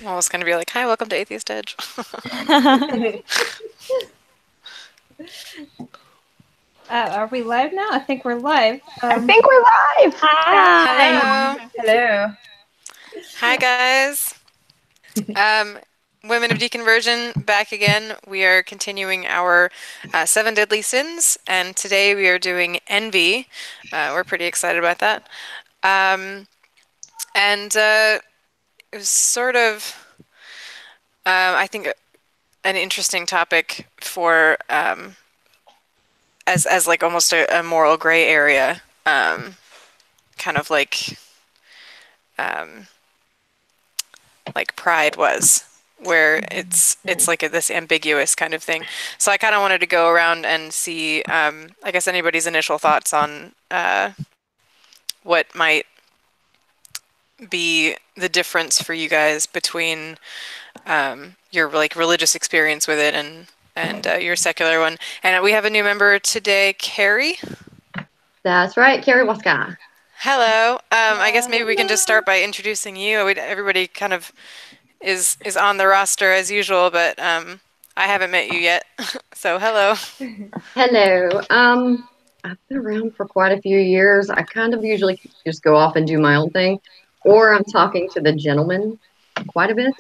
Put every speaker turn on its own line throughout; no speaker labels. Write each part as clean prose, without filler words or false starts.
I'm almost going to be like, hi, welcome to Atheist Edge.
Are we live now? I think we're live.
I think we're live.
Hello.
Hello.
Hi, guys. Women of Deconversion back again. We are continuing our 7 deadly sins, and today we are doing envy. We're pretty excited about that. And it was sort of, I think, an interesting topic for as like almost a moral gray area, kind of um, like pride was, where it's like this ambiguous kind of thing. So I kind of wanted to go around and see, I guess, anybody's initial thoughts on what might be the difference for you guys between your like religious experience with it and your secular one. And we have a new member today, Carrie.
That's right, Carrie Waska.
Hello. I guess maybe we can just start by introducing you. Everybody kind of is on the roster as usual, but I haven't met you yet. So hello.
Hello. I've been around for quite a few years. I kind of usually just go off and do my own thing, or I'm talking to the gentleman quite a bit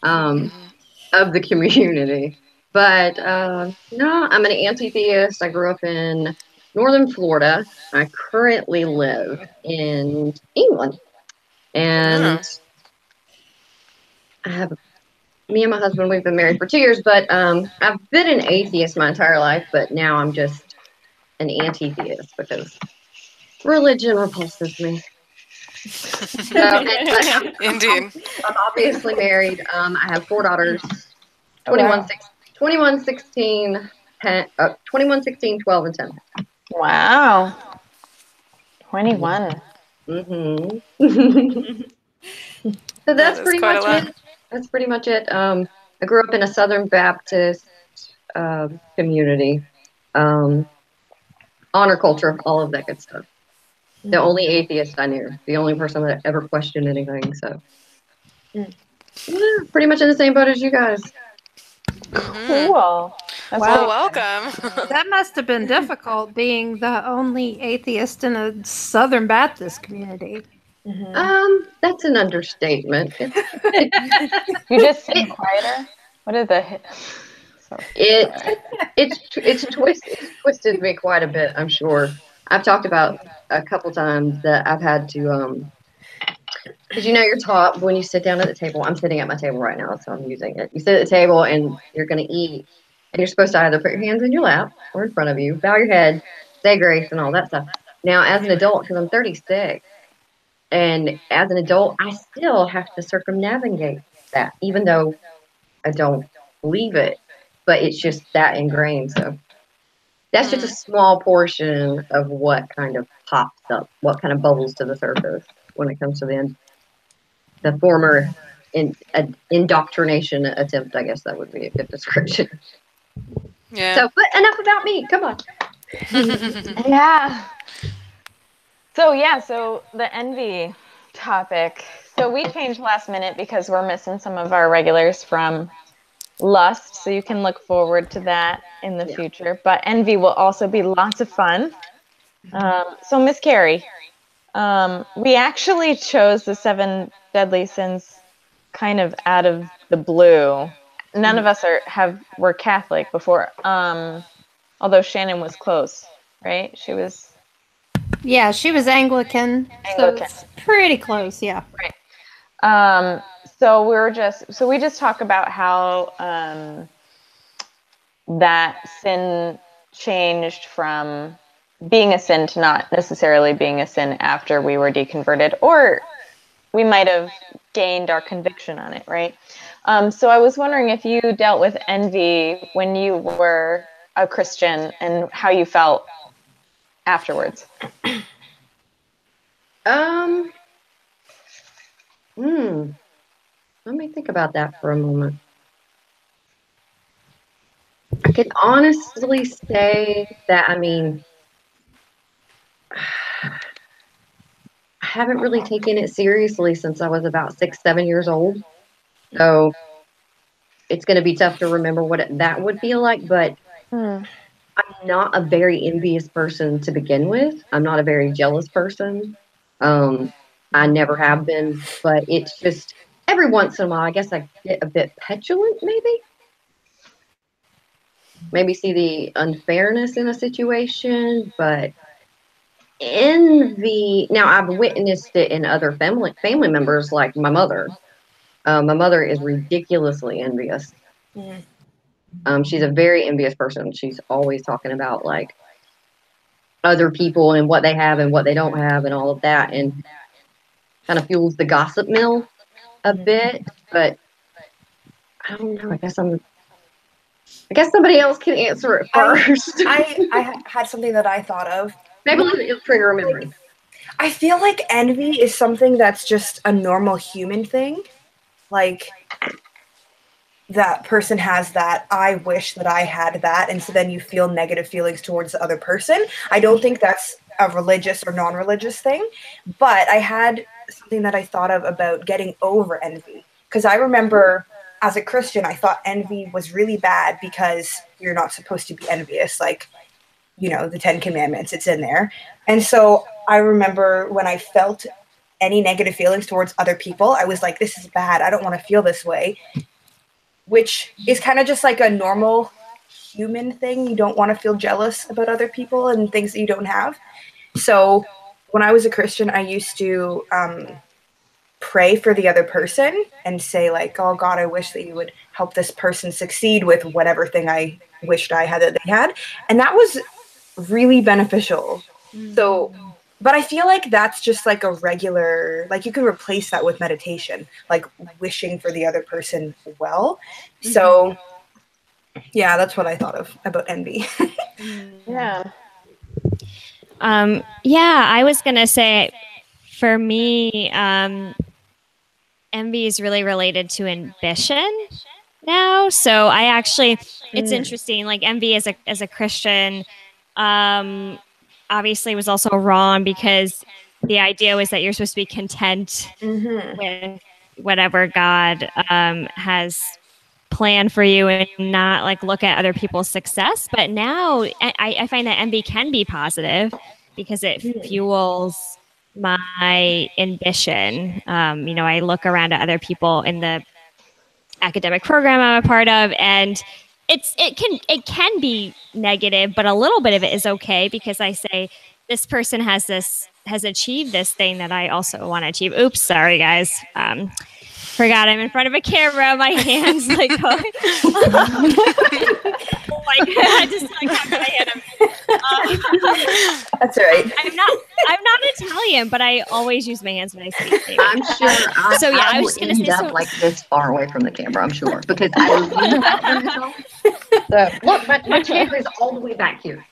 of the community. But no, I'm an anti-theist. I grew up in northern Florida. I currently live in England, and I have me and my husband, we've been married for 2 years, but I've been an atheist my entire life, but now I'm just an anti-theist because religion repulses me. So,
Indeed.
I'm obviously married. I have 4 daughters, 21, 21, 16, 10, 21, 16, 12, and 10.
Wow. 21.
Mm-hmm. So that's pretty much it. That's pretty much it. I grew up in a Southern Baptist community. Honor culture, all of that good stuff. The only atheist I knew, the only person that ever questioned anything. So, yeah, pretty much in the same boat as you guys.
Cool. That's
Well, welcome.
That must have been difficult being the only atheist in a Southern Baptist community.
That's an understatement.
You just sing quieter? What is the
It's twisted me quite a bit, I'm sure. I've talked about a couple times that I've had to because you're taught when you sit down at the table. I'm sitting at my table right now, so I'm using it. You sit at the table and you're going to eat, and you're supposed to either put your hands in your lap or in front of you, bow your head, say grace, and all that stuff. Now, as an adult, because I'm 36, and as an adult, I still have to circumnavigate that, even though I don't believe it, but it's just that ingrained. So that's just a small portion of what kind of pops up, what kind of bubbles to the surface when it comes to the former indoctrination attempt. I guess that would be a good description.
Yeah.
So, but enough about me. Come on.
Yeah. So the envy topic. So we changed last minute because we're missing some of our regulars from lust. So you can look forward to that in the future. But envy will also be lots of fun. So Miss Carrie, we actually chose the 7 deadly sins kind of out of the blue. None of us were Catholic before. Although Shannon was close, right? She was.
Yeah, she was Anglican. So it's pretty close, yeah.
Right. So we just talk about how that sin changed from being a sin to not necessarily being a sin after we were deconverted, or we might have gained our conviction on it, right? So I was wondering if you dealt with envy when you were a Christian and how you felt afterwards.
Let me think about that for a moment. I can honestly say that, I haven't really taken it seriously since I was about 6, 7 years old. So it's going to be tough to remember what that would feel like, but
Hmm.
I'm not a very envious person to begin with. I'm not a very jealous person. Um, I never have been, but it's just every once in a while, I guess I get a bit petulant, maybe see the unfairness in a situation, but envy. Now I've witnessed it in other family members, like my mother. My mother is ridiculously envious.
Mm.
She's a very envious person. She's always talking about like other people and what they have and what they don't have and all of that, and kind of fuels the gossip mill a bit. But I don't know. I guess somebody else can answer it first.
I had something that I thought of.
Maybe it'll trigger a memory.
I feel like envy is something that's just a normal human thing. Like, that person has that, I wish that I had that, and so then you feel negative feelings towards the other person. I don't think that's a religious or non-religious thing, but I had something that I thought of about getting over envy, because I remember as a Christian I thought envy was really bad because you're not supposed to be envious, like, you know, the 10 Commandments, it's in there. And so I remember when I felt any negative feelings towards other people, I was like, this is bad, I don't want to feel this way, which is kind of just like a normal human thing. You don't want to feel jealous about other people and things that you don't have. So when I was a Christian, I used to pray for the other person and say, like, oh God, I wish that you would help this person succeed with whatever thing I wished I had that they had. And that was really beneficial. So, but I feel like that's just like a regular, like, you can replace that with meditation, like wishing for the other person well. So yeah, that's what I thought of about envy.
Yeah.
Yeah, I was gonna say for me, envy is really related to ambition now. So I actually, it's interesting. Like envy as a Christian, um, obviously was also wrong because the idea was that you're supposed to be content with whatever God has planned for you and not like look at other people's success. But now I find that envy can be positive because it fuels my ambition. You know, I look around at other people in the academic program I'm a part of, and it can be negative, but a little bit of it is okay because I say this person has achieved this thing that I also want to achieve. Oops, sorry guys. Forgot I'm in front of a camera. My hands like going. Like I just like have my hand.
That's all right.
I'm not Italian, but I always use my hands when I speak.
I'm sure.
So yeah, I
will
was just gonna
end
say
up
so.
like this far away from the camera. I'm sure because I lean out there. So look, my chair is all the way back here.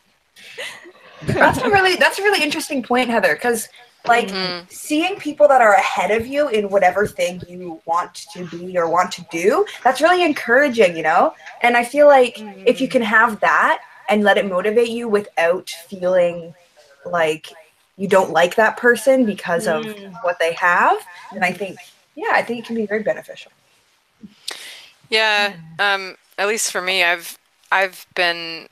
That's a really interesting point, Heather, because like seeing people that are ahead of you in whatever thing you want to be or want to do, that's really encouraging, you know? And I feel like if you can have that and let it motivate you without feeling like you don't like that person because of what they have, then I think it can be very beneficial.
Yeah, at least for me, I've been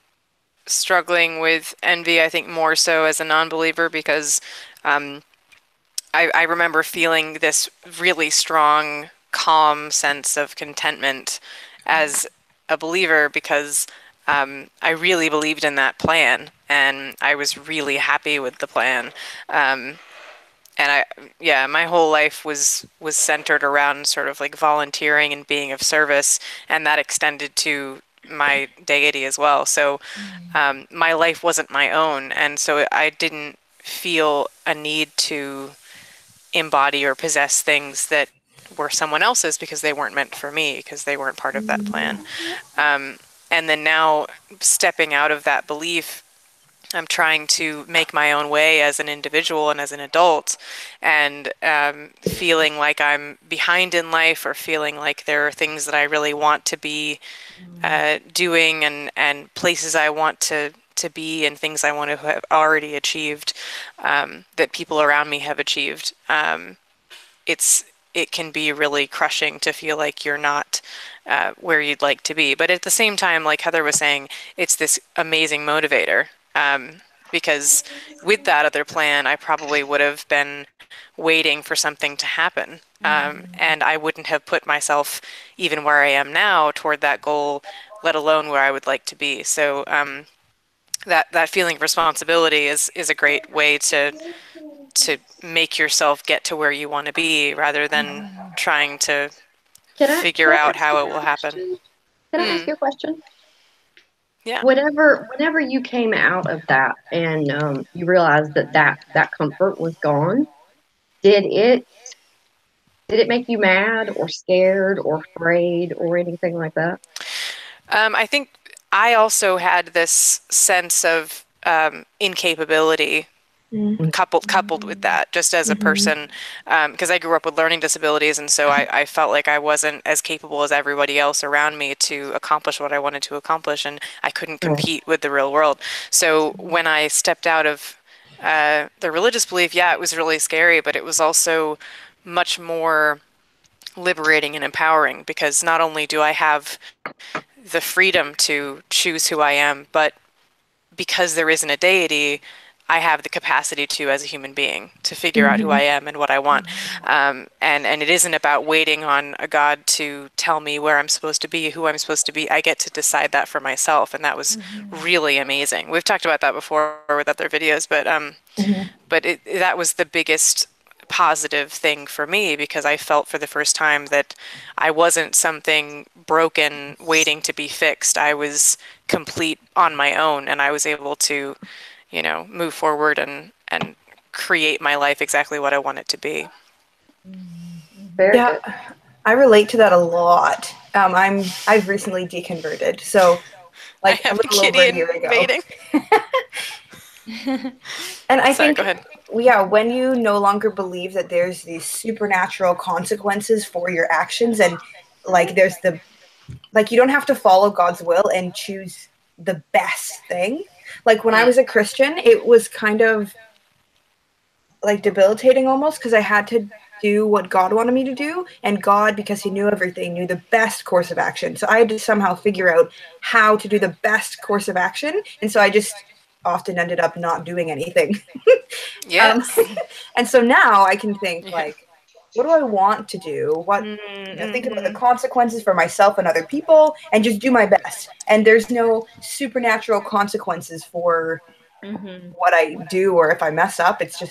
struggling with envy, I think more so as a non-believer because I remember feeling this really strong, calm sense of contentment as a believer because I really believed in that plan and I was really happy with the plan. And yeah, my whole life was centered around sort of like volunteering and being of service, and that extended to my deity as well. So my life wasn't my own, and so I didn't feel a need to embody or possess things that were someone else's because they weren't meant for me, because they weren't part of that plan. And then now stepping out of that belief, I'm trying to make my own way as an individual and as an adult, and feeling like I'm behind in life or feeling like there are things that I really want to be doing and places I want to be and things I want to have already achieved that people around me have achieved. It's it can be really crushing to feel like you're not where you'd like to be. But at the same time, like Heather was saying, it's this amazing motivator. Because with that other plan, I probably would have been waiting for something to happen. And I wouldn't have put myself even where I am now toward that goal, let alone where I would like to be. So that feeling of responsibility is a great way to make yourself get to where you want to be rather than trying to
Can
figure
I
out
ask you
how it
a
will happen.
question? Can I ask you a question?
Yeah.
Whenever you came out of that and you realized that comfort was gone, did it did it make you mad or scared or afraid or anything like that?
I think I also had this sense of incapability
Mm.
coupled with that, just as a person, because I grew up with learning disabilities, and so I felt like I wasn't as capable as everybody else around me to accomplish what I wanted to accomplish, and I couldn't
Right.
compete with the real world. So when I stepped out of the religious belief, yeah, it was really scary, but it was also much more liberating and empowering because not only do I have the freedom to choose who I am, but because there isn't a deity, I have the capacity to, as a human being, to figure out who I am and what I want. And it isn't about waiting on a God to tell me where I'm supposed to be, who I'm supposed to be. I get to decide that for myself, and that was really amazing. We've talked about that before with other videos, but that was the biggest positive thing for me because I felt for the first time that I wasn't something broken waiting to be fixed. I was complete on my own and I was able to, move forward and create my life exactly what I want it to be.
Very
Yeah,
good.
I relate to that a lot. I've recently deconverted, so
I
like a
have a
little over
kitty
a year ago.
invading.
And I
Sorry,
think,
go ahead.
yeah, when you no longer believe that there's these supernatural consequences for your actions, and like there's the like you don't have to follow God's will and choose the best thing. Like when I was a Christian, it was kind of like debilitating almost because I had to do what God wanted me to do, and God, because He knew everything, knew the best course of action. So I had to somehow figure out how to do the best course of action, and so I just often ended up not doing anything. um,
Yes.
and so now I can think
Yeah.
like, what do I want to do? Think about the consequences for myself and other people, and just do my best. And there's no supernatural consequences for what I do, or if I mess up, it's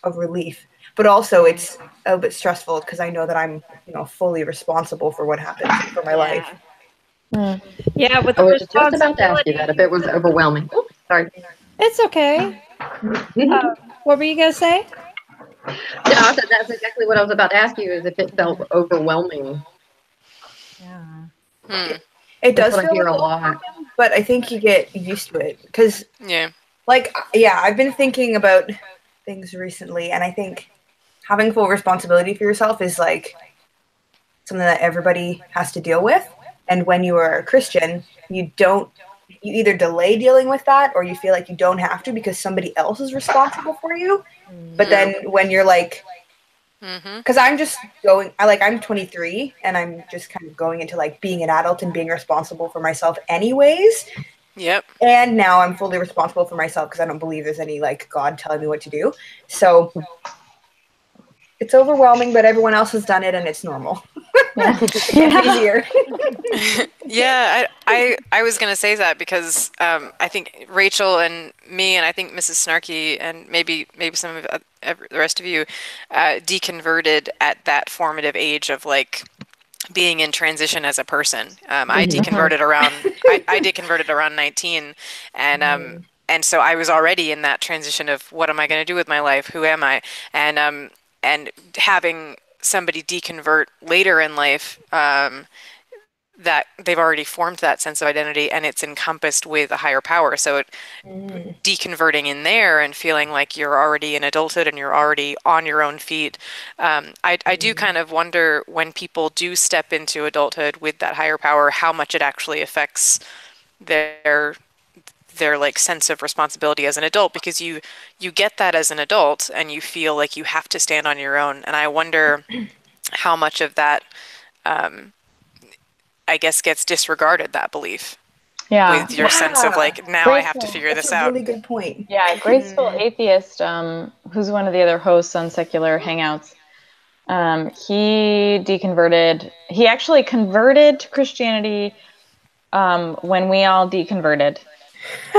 a relief. But also, it's a bit stressful because I know that I'm, fully responsible for what happens for my life.
Yeah, with
I
the
was just about to ask you
responsibility.
that if it was overwhelming. Oops, sorry.
It's okay.
No,
What were you gonna say?
I said that's exactly what I was about to ask you is if it felt overwhelming.
Yeah.
It
That's
does
what I
feel a
hear a
little
lot.
overwhelming, but I think you get used to it because,
Yeah.
like, yeah, I've been thinking about things recently, and I think having full responsibility for yourself is like something that everybody has to deal with. And when you are a Christian, you either delay dealing with that or you feel like you don't have to because somebody else is responsible for you. But then when you're like, because I'm just I'm 23 and I'm just kind of going into like being an adult and being responsible for myself anyways.
Yep.
And now I'm fully responsible for myself because I don't believe there's any like God telling me what to do. So it's overwhelming, but everyone else has done it and it's normal. It gets easier.
Yeah, I was gonna say that because I think Rachel and me and I think Mrs. Snarky and maybe some of the rest of you deconverted at that formative age of like being in transition as a person. I deconverted around 19, and so I was already in that transition of what am I going to do with my life? Who am I? And having somebody deconvert later in life, that they've already formed that sense of identity and it's encompassed with a higher power. So deconverting in there and feeling like you're already in adulthood and you're already on your own feet. I do kind of wonder when people do step into adulthood with that higher power, how much it actually affects their their like sense of responsibility as an adult, because you get that as an adult and you feel like you have to stand on your own. And I wonder how much of that, I guess, gets disregarded, that belief,
Yeah.
with your sense of like, now I have to
Graceful.
figure
That's
this
a
out.
really good point.
Yeah, graceful atheist, who's one of the other hosts on secular Hangouts. He deconverted. He actually converted to Christianity when we all deconverted,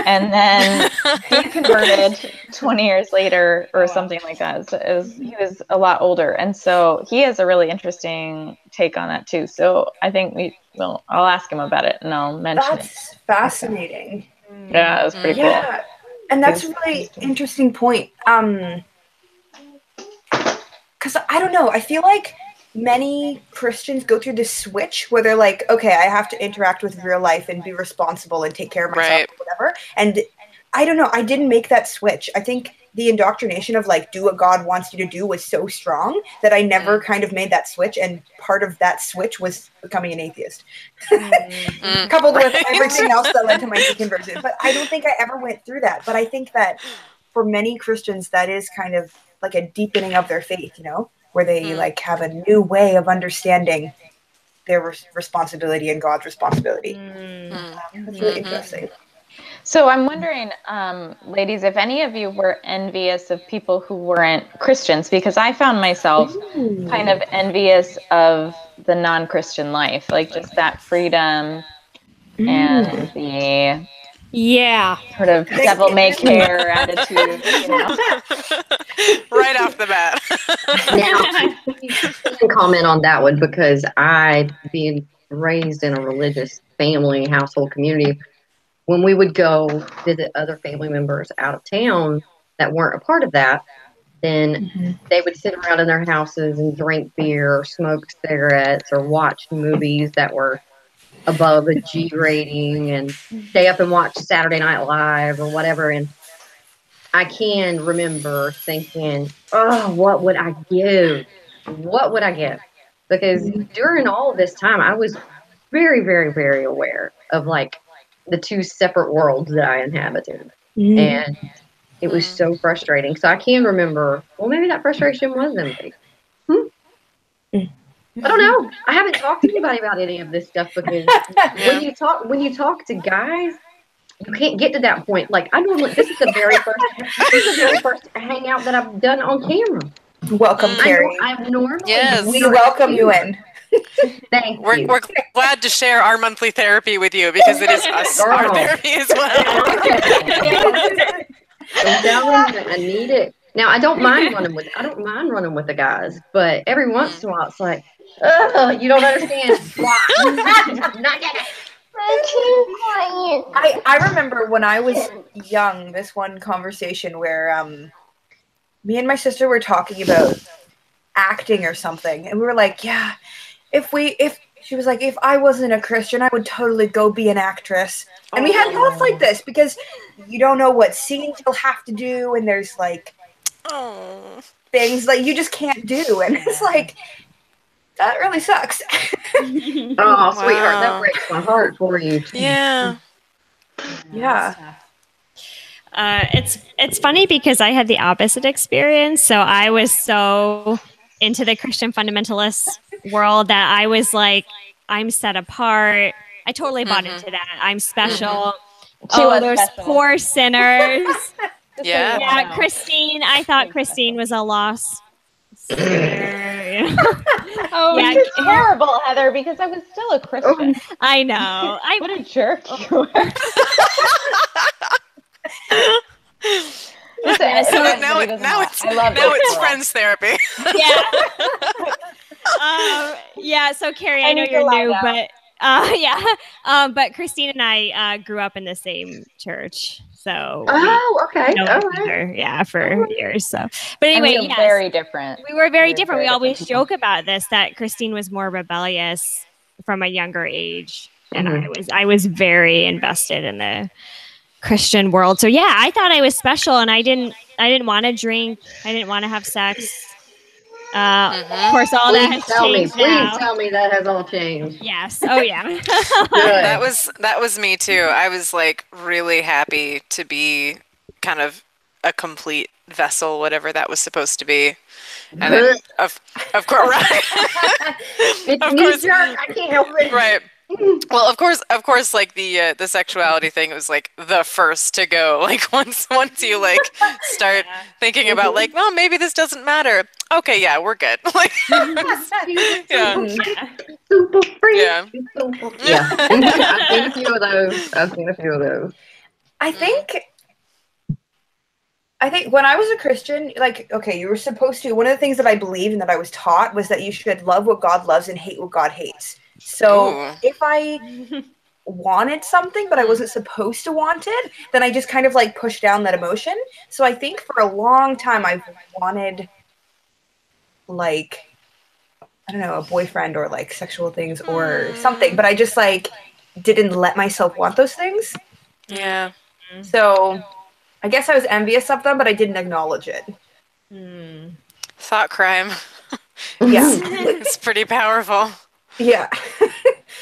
and then deconverted 20 years later or something like that. So he was a lot older, and so he has a really interesting take on that too. So I think I'll ask him about it and I'll mention it.
That's fascinating.
Yeah, it was pretty cool.
Yeah, and that's a really interesting point. Because I don't know, I feel like many Christians go through this switch where they're like, okay, I have to interact with real life and be responsible and take care of myself,
Right.
or whatever. And I don't know, I didn't make that switch. I think the indoctrination of like, do what God wants you to do was so strong that I never kind of made that switch. And part of that switch was becoming an atheist, coupled with everything else that led to my deconversion. But I don't think I ever went through that. But I think that for many Christians, that is kind of like a deepening of their faith, you know, where they like have a new way of understanding their responsibility and God's responsibility. That's really interesting.
So I'm wondering, ladies, if any of you were envious of people who weren't Christians, because I found myself kind of envious of the non-Christian life, like just that freedom and the sort of devil may care attitude, you know?
Right off the bat.
Now, I can comment on that one because I, being raised in a religious family, household community, when we would go visit other family members out of town that weren't a part of that, then they would sit around in their houses and drink beer or smoke cigarettes or watch movies that were above a G rating and stay up and watch Saturday Night Live or whatever. And I can remember thinking, oh, what would I give? What would I give? Because during all of this time, I was very, very, very aware of like the two separate worlds that I inhabited. And it was so frustrating. So I can remember, well, maybe that frustration was envy. I don't know. I haven't talked to anybody about any of this stuff because when you talk to guys, you can't get to that point. Like this is the very first hangout that I've done on camera.
Welcome, Carrie.
I'm normally
We welcome you in.
Thank you.
We're glad to share our monthly therapy with you because it is us, our therapy as well.
I'm telling you, I need it. Now I don't mind running with the guys, but every once in a while it's like, oh, you don't understand why. Not yet.
I remember when I was young, this one conversation where me and my sister were talking about acting or something, and we were like, yeah, if she was like, if I wasn't a Christian, I would totally go be an actress. And we had thoughts like this because you don't know what scenes you'll have to do, and there's like things like you just can't do, and it's like that really sucks.
Oh, sweetheart, that breaks my heart for you too.
Yeah.
Yeah.
It's funny because I had the opposite experience. So I was so into the Christian fundamentalist world that I was like, I'm set apart. I totally bought into that. I'm special. Those
special.
poor sinners.
Yeah.
Yeah, Christine. I thought Christine was a lost sinner.
Which is terrible, Heather, because I was still a Christian.
I know.
What a jerk you were.
Now it's friends therapy.
Yeah. So Carrie, I know you're new, but but Christine and I grew up in the same church. So
okay.
All right. For years. So, but anyway,
we were very different.
We were very different. We always joke about this, that Christine was more rebellious from a younger age, and I was very invested in the Christian world. So I thought I was special, and I didn't want to drink. I didn't want to have sex. Of course, all that has changed now.
Please tell me that has all changed.
Yes. Oh yeah.
That
Good.
was me too. I was like really happy to be kind of a complete vessel, whatever that was supposed to be. And then of course, right?
It's
Of
knee
course,
jerk. I can't help it.
right. Well, of course, like the sexuality thing was like the first to go. Like once you like start thinking about like, well, maybe this doesn't matter. Okay, yeah, we're good. Like, yeah,
Super free.
yeah.
Yeah. I've seen a few of those.
I think when I was a Christian, like, okay, you were supposed to, one of the things that I believed and that I was taught was that you should love what God loves and hate what God hates. So
Ooh.
if I wanted something, but I wasn't supposed to want it, then I just kind of like pushed down that emotion. So I think for a long time, I've wanted like, I don't know, a boyfriend or like sexual things or something, but I just like didn't let myself want those things.
Yeah.
So I guess I was envious of them, but I didn't acknowledge it.
Thought crime.
Yeah.
It's pretty powerful.
Yeah.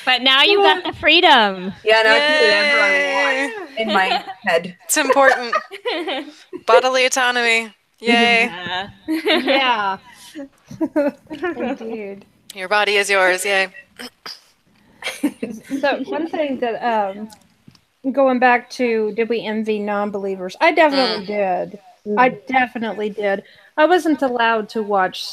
But now you got the freedom.
Yeah, no, I can do whatever I
Yay.
want in my head.
It's important. Bodily autonomy. Yay.
Yeah. Indeed.
Your body is yours. Yay.
So one thing that going back to did we envy non-believers? I definitely did. I definitely did. I wasn't allowed to watch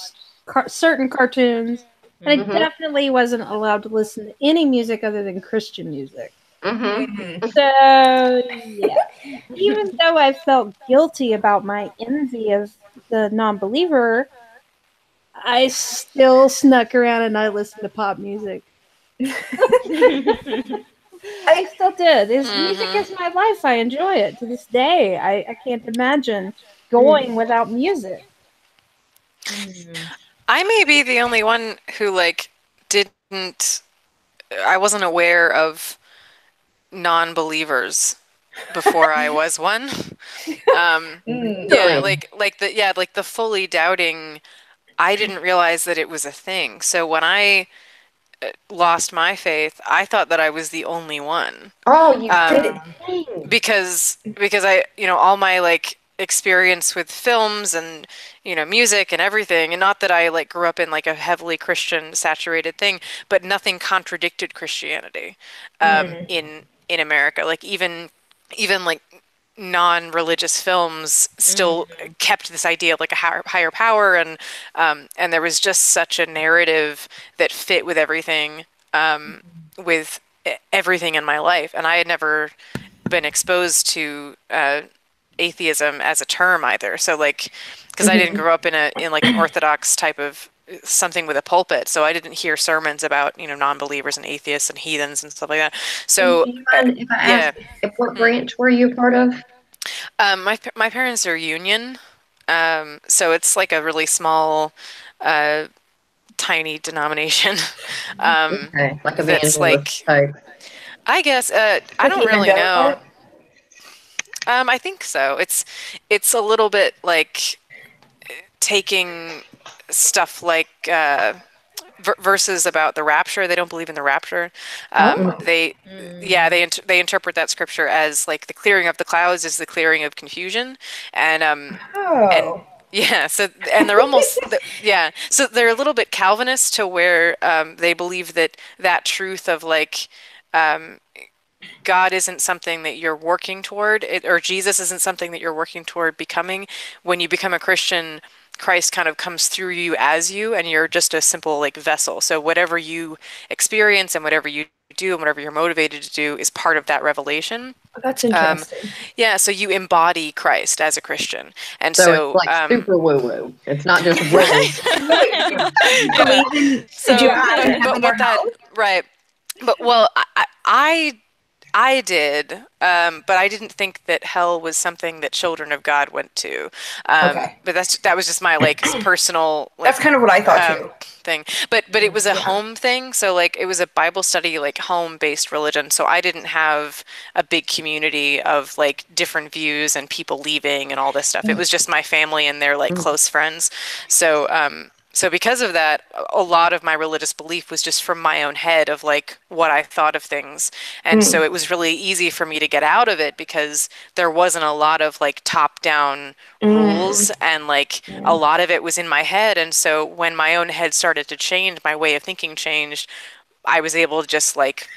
certain cartoons, and I definitely wasn't allowed to listen to any music other than Christian music. So yeah, even though I felt guilty about my envy of the non-believer, I still snuck around and I listened to pop music. I still did. Music is my life. I enjoy it to this day. I can't imagine going without music.
I may be the only one who like didn't. I wasn't aware of non-believers before I was one. Yeah, like the fully doubting. I didn't realize that it was a thing. So when I lost my faith, I thought that I was the only one.
Oh, you did.
Because I, all my like experience with films and, music and everything, and not that I like grew up in like a heavily Christian saturated thing, but nothing contradicted Christianity in America. Like even like non-religious films still kept this idea of like a higher power, and there was just such a narrative that fit with everything in my life, and I had never been exposed to atheism as a term either. So like, because I didn't grow up in like an Orthodox type of something with a pulpit, so I didn't hear sermons about non-believers and atheists and heathens and stuff like that. So
Do you mind if I ask, what branch were you a part of?
my parents are Union, so it's like a really small, tiny denomination.
Okay, like
That's
evangelist
like,
type.
I guess I don't really know. I think so. It's a little bit like taking stuff like verses about the rapture. They don't believe in the rapture. They interpret that scripture as like the clearing of the clouds is the clearing of confusion, and yeah, so and they're almost so they're a little bit Calvinist to where they believe that truth of like God isn't something that you're working toward, or Jesus isn't something that you're working toward becoming. When you become a Christian, Christ kind of comes through you as you, and you're just a simple like vessel. So whatever you experience and whatever you do and whatever you're motivated to do is part of that revelation.
That's interesting.
Yeah, so you embody Christ as a Christian, and
So it's like super woo-woo. It's not just woo.
Right. But well, I did, but I didn't think that hell was something that children of God went to. But that was just my like personal. Like,
that's kind of what I thought too.
Thing, but it was a home thing. So like it was a Bible study, like home-based religion. So I didn't have a big community of like different views and people leaving and all this stuff. It was just my family and their like close friends. So So because of that, a lot of my religious belief was just from my own head of like what I thought of things. And so it was really easy for me to get out of it because there wasn't a lot of like top-down rules and like a lot of it was in my head. And so when my own head started to change, my way of thinking changed, I was able to just like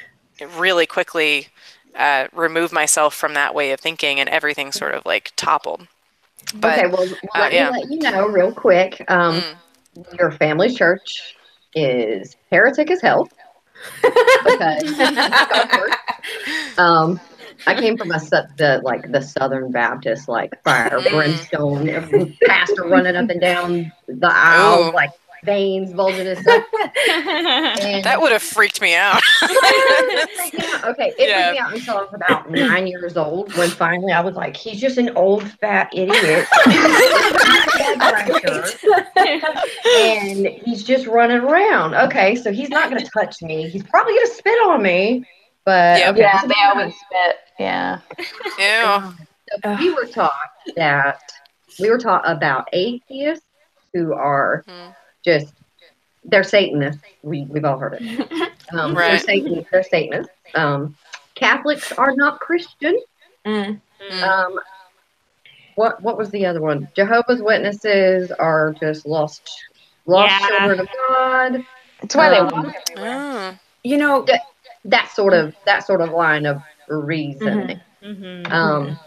really quickly remove myself from that way of thinking and everything sort of like toppled.
Okay,
But
well, let me
yeah.
let you know real quick. Your family church is heretic as hell because I came from the Southern Baptist like fire brimstone pastor running up and down the aisles
Oh,
like veins bulging and stuff.
that
And
would have freaked me out.
it freaked me out. Okay, it freaked
Yeah.
me out until I was about 9 years old when finally I was like, he's just an old fat idiot. And he's just running around. Okay, so he's not going to touch me. He's probably going to spit on me. But
Yep.
okay,
Yeah,
he's
they
not.
always spit. Yeah.
Ew.
So we were taught about atheists who are just they're Satanists. We've all heard it. They're
Right.
Satan. They're Satanists. Catholics are not Christian.
Mm.
Mm.
Um, what was the other one? Jehovah's Witnesses are just lost
Yeah.
children of God.
It's why they walk
Um,
everywhere.
Oh.
You know,
that, that sort of line of reasoning. Um,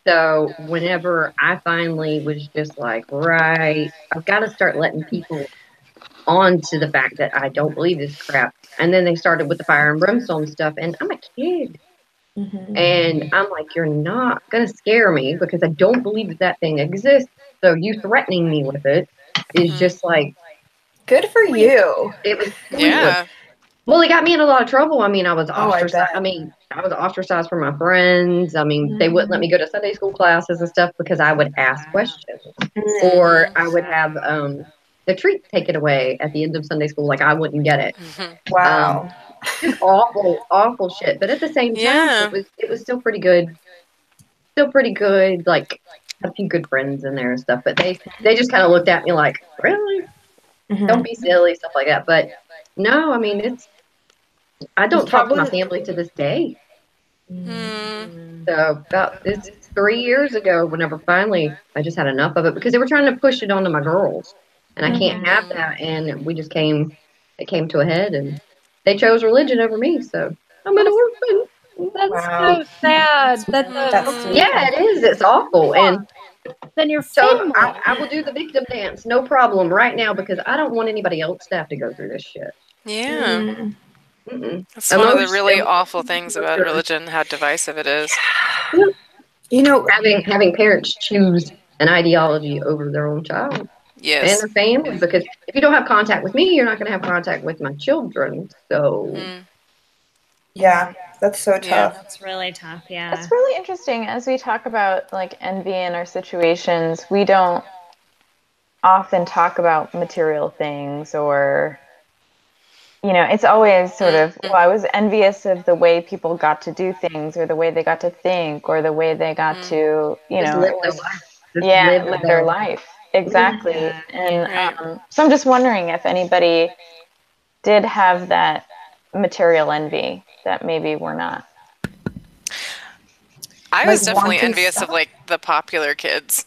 so whenever I finally was just like, right, I've got to start letting people on to the fact that I don't believe this crap. And then they started with the fire and brimstone stuff, and I'm a kid. And I'm like, you're not going to scare me because I don't believe that thing exists. So you threatening me with it is just like,
good for you.
it was pointless.
Yeah.
Well, it got me in a lot of trouble. I mean, I was
Oh, I
ostracized.
bet.
I was ostracized from my friends. I mean, they wouldn't let me go to Sunday school classes and stuff because I would ask questions, or I would have the treats taken away at the end of Sunday school. Like I wouldn't get it.
Wow.
Just awful, awful shit. But at the same time,
Yeah.
it was still pretty good. Still pretty good. Like had a few good friends in there and stuff. But they just kind of looked at me like, really? Don't be silly, stuff like that. But no, I mean I don't talk to my family to this day.
Mm.
So it's 3 years ago, whenever finally I just had enough of it because they were trying to push it onto my girls, and I can't have that. And it came to a head, and they chose religion over me. So I'm an orphan.
That's
Wow.
so sad.
That's sweet.
Yeah, it is. It's awful. And
Then your
so
family.
I will do the victim dance, no problem, right now because I don't want anybody else to have to go through this shit.
Yeah.
Mm-mm.
That's one of the really
Emotion-
awful things about religion, how divisive it is.
You know,
having parents choose an ideology over their own child and
Yes.
their family because if you don't have contact with me, you're not going to have contact with my children. So
yeah, that's so
Yeah.
tough.
That's really tough. Yeah.
It's really interesting as we talk about like envy in our situations. We don't often talk about material things or it's always sort of, well, I was envious of the way people got to do things or the way they got to think or the way they got to,
just
it
live their
was,
life.
live their life. Exactly. And
Right.
so I'm just wondering if anybody did have that material envy that maybe we're not.
I
Like
was definitely
wanting
envious
stuff?
of like the popular kids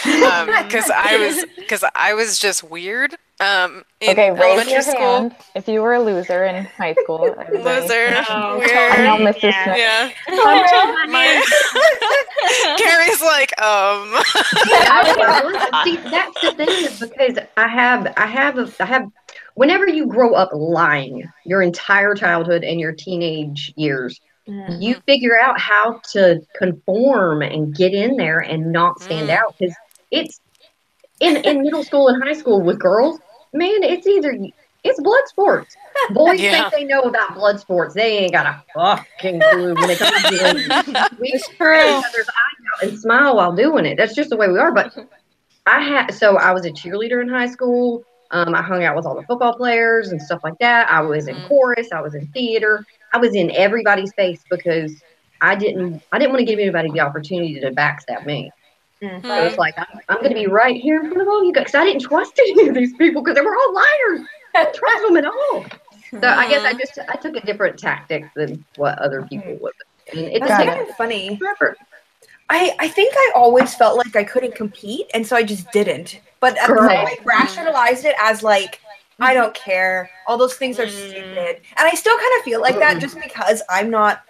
because I was just weird in
Okay, raise
elementary
your
school.
hand if you were a loser in high school. Everybody.
Loser,
Oh,
weird.
I know
totally.
Mrs.
Yeah.
Smith.
Yeah.
I'm
My Carrie's like,
See, that's the thing is because I have whenever you grow up lying your entire childhood and your teenage years, you figure out how to conform and get in there and not stand out because it's in middle school and high school with girls, man, it's blood sports. Boys think
Yeah.
they know about blood sports. They ain't got a fucking clue when it comes to it. We
It's
can
true.
each other's eyes out and smile while doing it. That's just the way we are. But I was a cheerleader in high school. I hung out with all the football players and stuff like that. I was in chorus. I was in theater. I was in everybody's face because I didn't want to give anybody the opportunity to backstab me. So it's like, I'm going to be right here in front of all you guys. 'Cause I didn't trust any of these people because they were all liars. I didn't trust them at all. So I guess I took a different tactic than what other people would. And it's
That's
a
kind of funny.
effort.
I think I always felt like I couldn't compete, and so I just didn't. But I rationalized it as like, I don't care. All those things are stupid. And I still kind of feel like that just because I'm not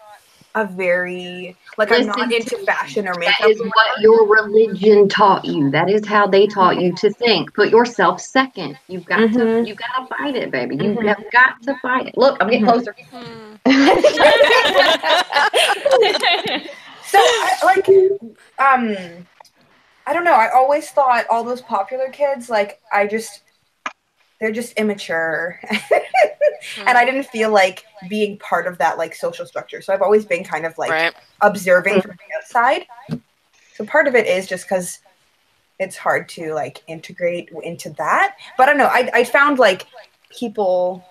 a very, like, I'm not into fashion or makeup.
That is what your religion taught you. That is how they taught you to think. Put yourself second. You've got to fight it, baby. You have got to fight it. Look, I'm getting closer.
So, I don't know. I always thought all those popular kids, like, they're just immature. And I didn't feel like being part of that, like, social structure. So I've always been kind of, like, observing from the outside. So part of it is just because it's hard to, like, integrate into that. But I don't know. I found, like, people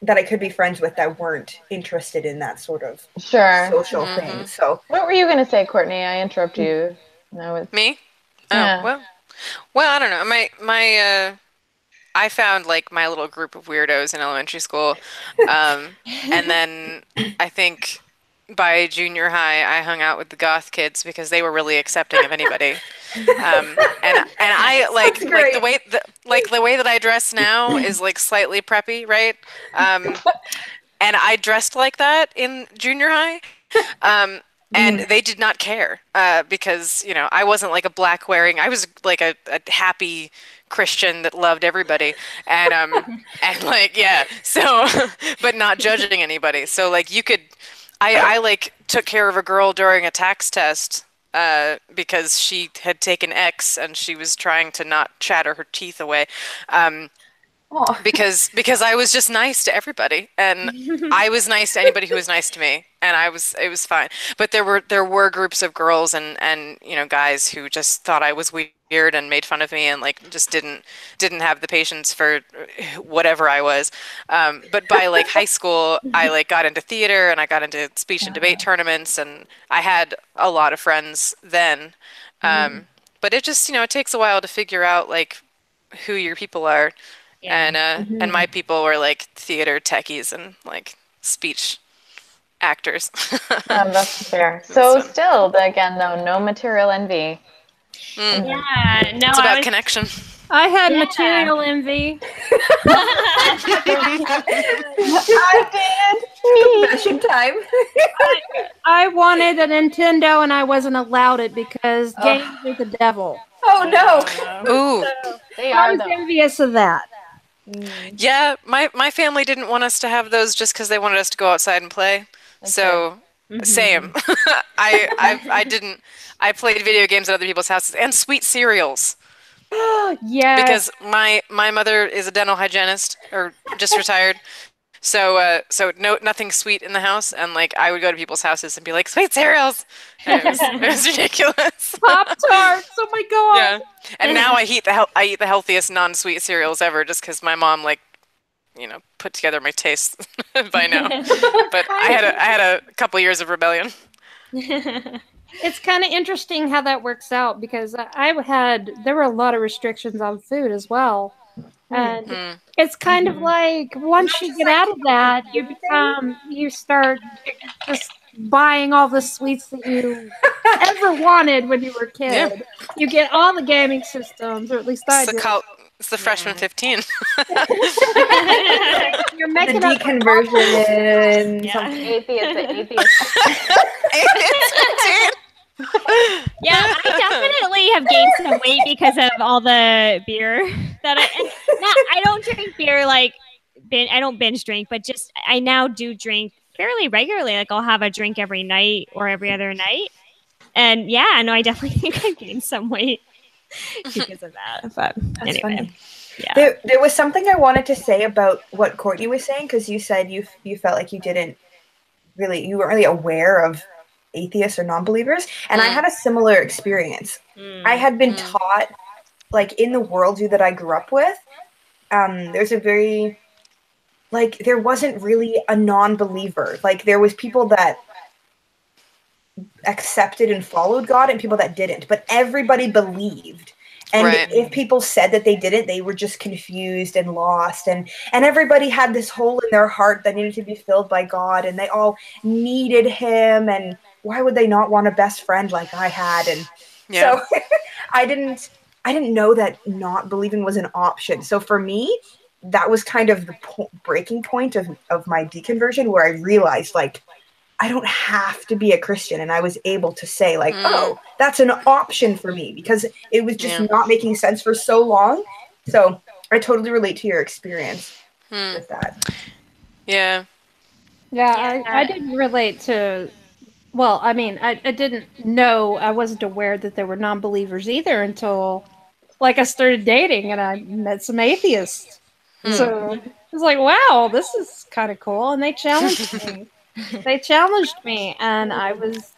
that I could be friends with that weren't interested in that sort of social thing. So
what were you going to say, Courtney? I interrupt you. No,
Me?
Yeah.
Oh, well, I don't know. I found like my little group of weirdos in elementary school. And then I think by junior high, I hung out with the goth kids because they were really accepting of anybody. And I like the way that I dress now is like slightly preppy, right? And I dressed like that in junior high. And they did not care because, you know, I wasn't like a black wearing, I was like a happy Christian that loved everybody. And like, yeah, so, but not judging anybody. So like I like took care of a girl during a tax test because she had taken X and she was trying to not chatter her teeth away. Because I was just nice to everybody, and I was nice to anybody who was nice to me, and it was fine. But there were groups of girls and you know, guys who just thought I was weird and made fun of me and like just didn't have the patience for whatever I was. But by like high school, I like got into theater and I got into speech and debate tournaments, and I had a lot of friends then. But it just, you know, it takes a while to figure out like who your people are. And my people were like theater techies and like speech actors.
That's fair. So still, again, though, no material envy.
Yeah, no,
It's about connection.
I had material envy.
Confession time.
I wanted a Nintendo and I wasn't allowed it because games are the devil.
Oh no!
Ooh.
They
I
are,
was
though.
envious of that.
Yeah, my family didn't want us to have those just because they wanted us to go outside and play. So same. I didn't. I played video games at other people's houses and sweet cereals.
Yeah.
Because my mother is a dental hygienist or just retired. So nothing sweet in the house, and like I would go to people's houses and be like, sweet cereals. And it was ridiculous.
Pop-Tarts. Oh my god.
Yeah. And now I eat the healthiest non-sweet cereals ever just because my mom like, you know, put together my tastes by now. But I had a couple years of rebellion.
It's kind of interesting how that works out because there were a lot of restrictions on food as well. And it's kind of like once you get out of that, you start just buying all the sweets that you ever wanted when you were a kid.
Yeah.
You get all the gaming systems, or at least I did.
It's the freshman 15.
You're making
The deconversion. Something.
Atheist.
Yeah, I definitely have gained some weight because of all the beer that I don't drink beer like I don't binge drink, but just I now do drink fairly regularly. Like I'll have a drink every night or every other night. And yeah, no, I definitely think I gained some weight because of that. But
That's
anyway.
funny.
Yeah.
There was something I wanted to say about what Courtney was saying, because you said you felt like you weren't really aware of atheists or non-believers, and I had a similar experience. I had been taught, like in the worldview that I grew up with, there's a very there wasn't really a non-believer. Like there was people that accepted and followed God and people that didn't, but everybody believed. And
Right.
if people said that they didn't, they were just confused and lost. And everybody had this hole in their heart that needed to be filled by God, and they all needed him. And why would they not want a best friend like I had? And
Yeah.
so I didn't know that not believing was an option. So for me, that was kind of the breaking point of my deconversion, where I realized, like, I don't have to be a Christian. And I was able to say, like, oh, that's an option for me, because it was just
Yeah.
not making sense for so long. So I totally relate to your experience with that.
Yeah.
Yeah, I didn't relate to, well, I mean, I didn't know, I wasn't aware that there were non-believers either until like I started dating and I met some atheists. So it was like, wow, this is kind of cool. And they challenged me. They challenged me, and I was,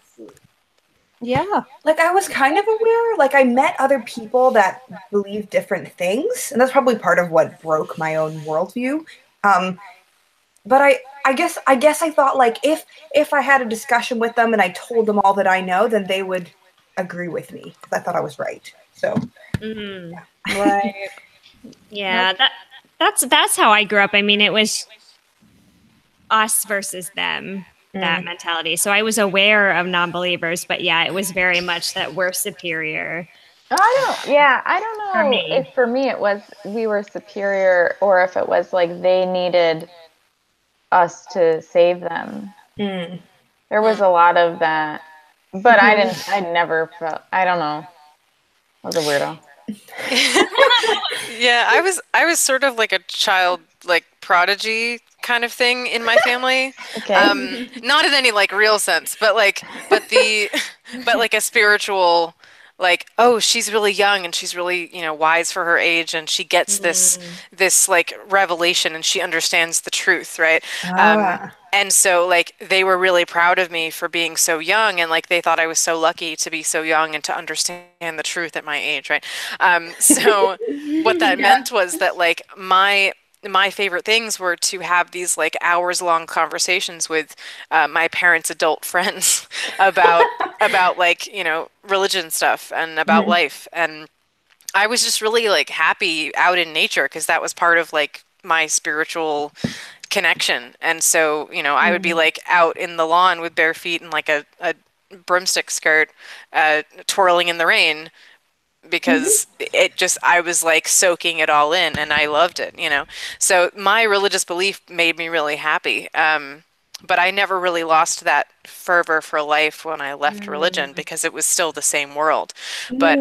yeah.
Like, I was kind of aware, like, I met other people that believe different things, and that's probably part of what broke my own worldview. But I guess I thought, like, if I had a discussion with them and I told them all that I know, then they would agree with me, because I thought I was right. So
Right.
Yeah, that's how I grew up. I mean, it was us versus them, that mentality. So I was aware of non-believers, but yeah, it was very much that we're superior.
I don't know
For me.
if for me it was we were superior, or if it was like they needed us to save them. There was a lot of that, but I never felt, I don't know. I was a weirdo.
Yeah, I was sort of like a child, like prodigy kind of thing in my family.
Okay.
Not in any like real sense, but the but like a spiritual, like, oh, she's really young and she's really, wise for her age, and she gets this like revelation and she understands the truth, right? And so like they were really proud of me for being so young, and like they thought I was so lucky to be so young and to understand the truth at my age, right? So what that meant was that like my favorite things were to have these like hours long conversations with my parents' adult friends about like, religion stuff and about life. And I was just really like happy out in nature because that was part of like my spiritual connection. And so, I would be like out in the lawn with bare feet and like a broomstick skirt, twirling in the rain because I was like soaking it all in and I loved it. So my religious belief made me really happy. But I never really lost that fervor for life when I left religion because it was still the same world. But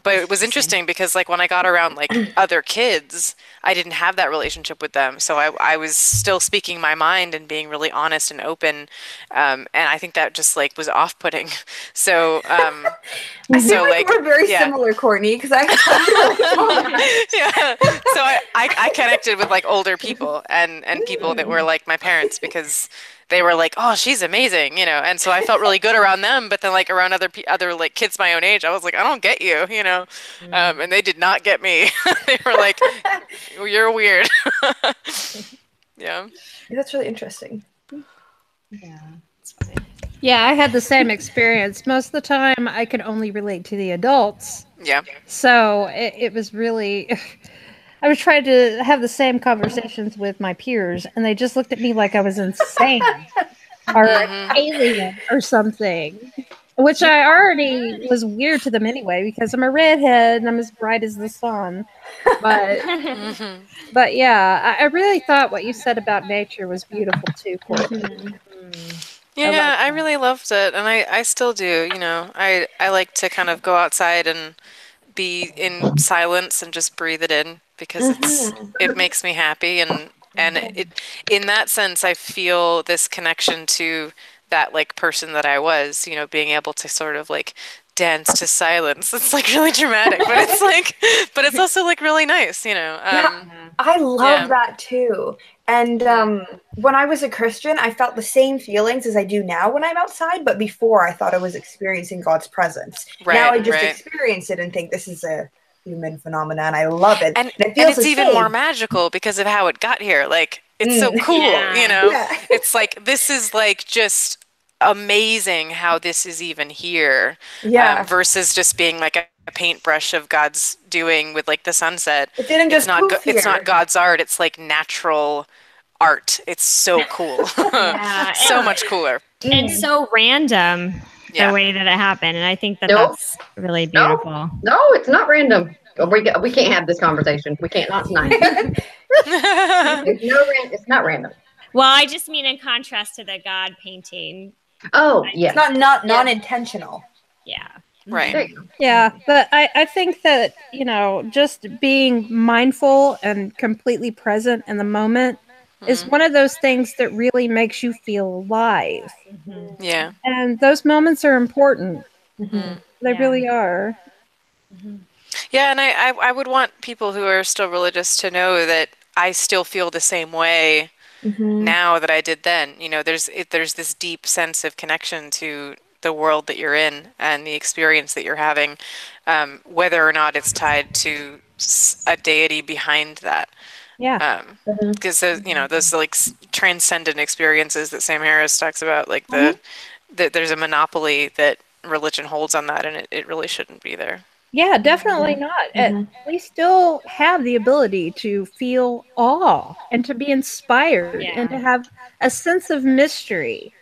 but it was interesting because like when I got around like other kids, I didn't have that relationship with them. So I was still speaking my mind and being really honest and open. And I think that just like was off-putting. So
I feel like
like,
we're very
yeah.
similar, Courtney, because I
Yeah. So I connected with like older people and people that were like my parents because they were like, oh, she's amazing, and so I felt really good around them. But then like around other like kids my own age, I was like, I don't get you. And they did not get me. They were like, you're weird. Yeah.
That's really interesting.
Yeah, I had the same experience. Most of the time, I could only relate to the adults.
Yeah.
So it was really, I was trying to have the same conversations with my peers, and they just looked at me like I was insane or an alien or something, which I already was weird to them anyway because I'm a redhead and I'm as bright as the sun. But but yeah, I really thought what you said about nature was beautiful too, Courtney.
Yeah, I really loved it, and I still do. I like to kind of go outside and be in silence and just breathe it in because it makes me happy, and it in that sense I feel this connection to that like person that I was, being able to sort of like dance to silence. It's like really dramatic, but it's like but it's also like really nice.
Yeah, I love that too. And when I was a Christian, I felt the same feelings as I do now when I'm outside, but before I thought I was experiencing God's presence. Now I just experience it and think this is a human phenomenon. I love it.
And
it feels
it's even more magical because of how it got here. Like, it's so cool,
Yeah.
It's like, this is like just amazing how this is even here,
Yeah.
versus just being like a paintbrush of God's doing with like the sunset.
It didn't just poof
It's
here.
not God's art. It's like natural art. It's so cool.
Yeah,
So much cooler.
and so random
Yeah.
the way that it happened, and I think that
No.
that's really beautiful.
No, it's not random. We can't have this conversation. We can't, not tonight. It's not random.
Well, I just mean in contrast to the God painting.
Oh, yeah.
It's not non-intentional.
Yeah.
Right.
There you go.
Yeah, but I think that, just being mindful and completely present in the moment is one of those things that really makes you feel alive.
Yeah.
And those moments are important. They
Yeah.
really are.
Yeah, and I would want people who are still religious to know that I still feel the same way now that I did then. There's this deep sense of connection to the world that you're in and the experience that you're having, whether or not it's tied to a deity behind that.
Yeah.
Because those like transcendent experiences that Sam Harris talks about, like there's a monopoly that religion holds on that, and it really shouldn't be there.
Yeah, definitely not. We still have the ability to feel awe and to be inspired and to have a sense of mystery.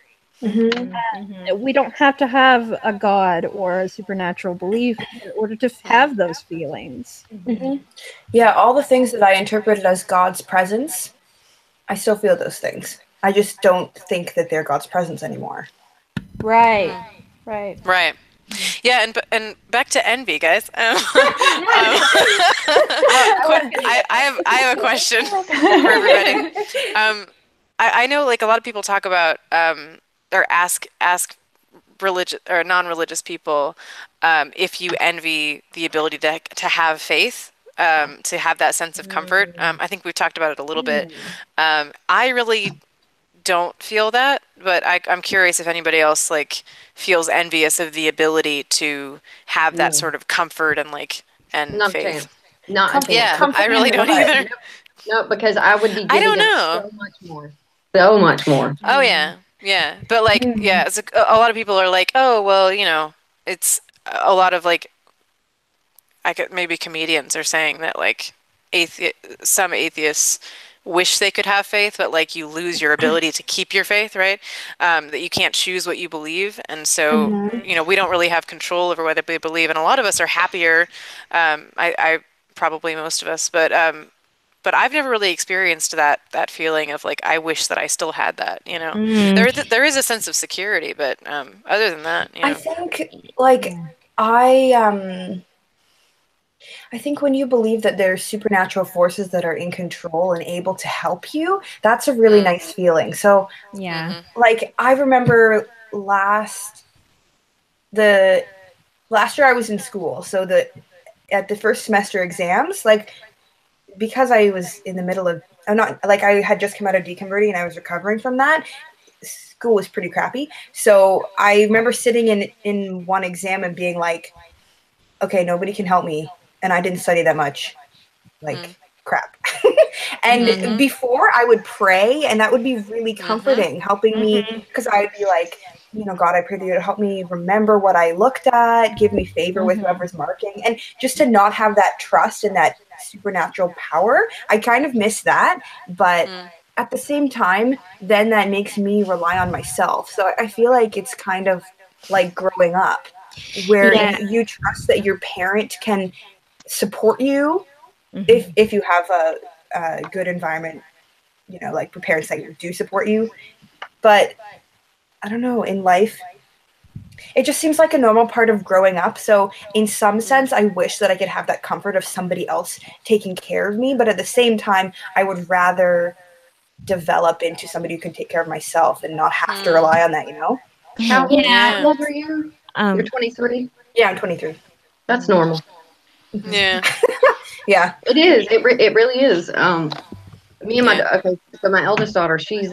We don't have to have a god or a supernatural belief in order to have those feelings.
Yeah, all the things that I interpreted as God's presence, I still feel those things. I just don't think that they're God's presence anymore.
Right.
Yeah, and back to envy, guys. I have a question for everybody. I know like a lot of people talk about or ask religious or non-religious people if you envy the ability to have faith, to have that sense of comfort. I think we've talked about it a little bit. I really don't feel that, but I'm curious if anybody else like feels envious of the ability to have that sort of comfort and
Not a
faith.
chance. Not a chance.
Yeah, I really don't either.
No, because I would be
I don't
giving
know.
up so much more. So much more.
Oh yeah, but like it's a lot of people are like, oh well, it's a lot of like, maybe comedians are saying that like some atheists wish they could have faith, but like you lose your ability to keep your faith, right? That you can't choose what you believe, and so we don't really have control over whether we believe, and a lot of us are happier. I probably most of us, but I've never really experienced that feeling of like I wish that I still had that. There is a sense of security, but other than that,
I think like I think when you believe that there's supernatural forces that are in control and able to help you, that's a really nice feeling. So like I remember last year I was in school, so at the first semester exams, like because I was in the middle of I had just come out of deconverting and I was recovering from that. School was pretty crappy. So I remember sitting in one exam and being like, okay, nobody can help me. And I didn't study that much. Like crap. And before I would pray, and that would be really comforting, helping me, because I'd be like, God, I pray that you would help me remember what I looked at, give me favor with whoever's marking. And just to not have that trust and that supernatural power, I kind of miss that. But at the same time, then that makes me rely on myself. So I feel like it's kind of like growing up, where you trust that your parent can support you if you have a good environment, like parents that do support you. But I don't know, in life, it just seems like a normal part of growing up. So in some sense, I wish that I could have that comfort of somebody else taking care of me. But at the same time, I would rather develop into somebody who can take care of myself and not have to rely on that,
How old are you? You're 23?
Yeah, I'm 23.
That's normal.
Yeah.
Yeah.
It is. It really is. Me and my eldest daughter, she's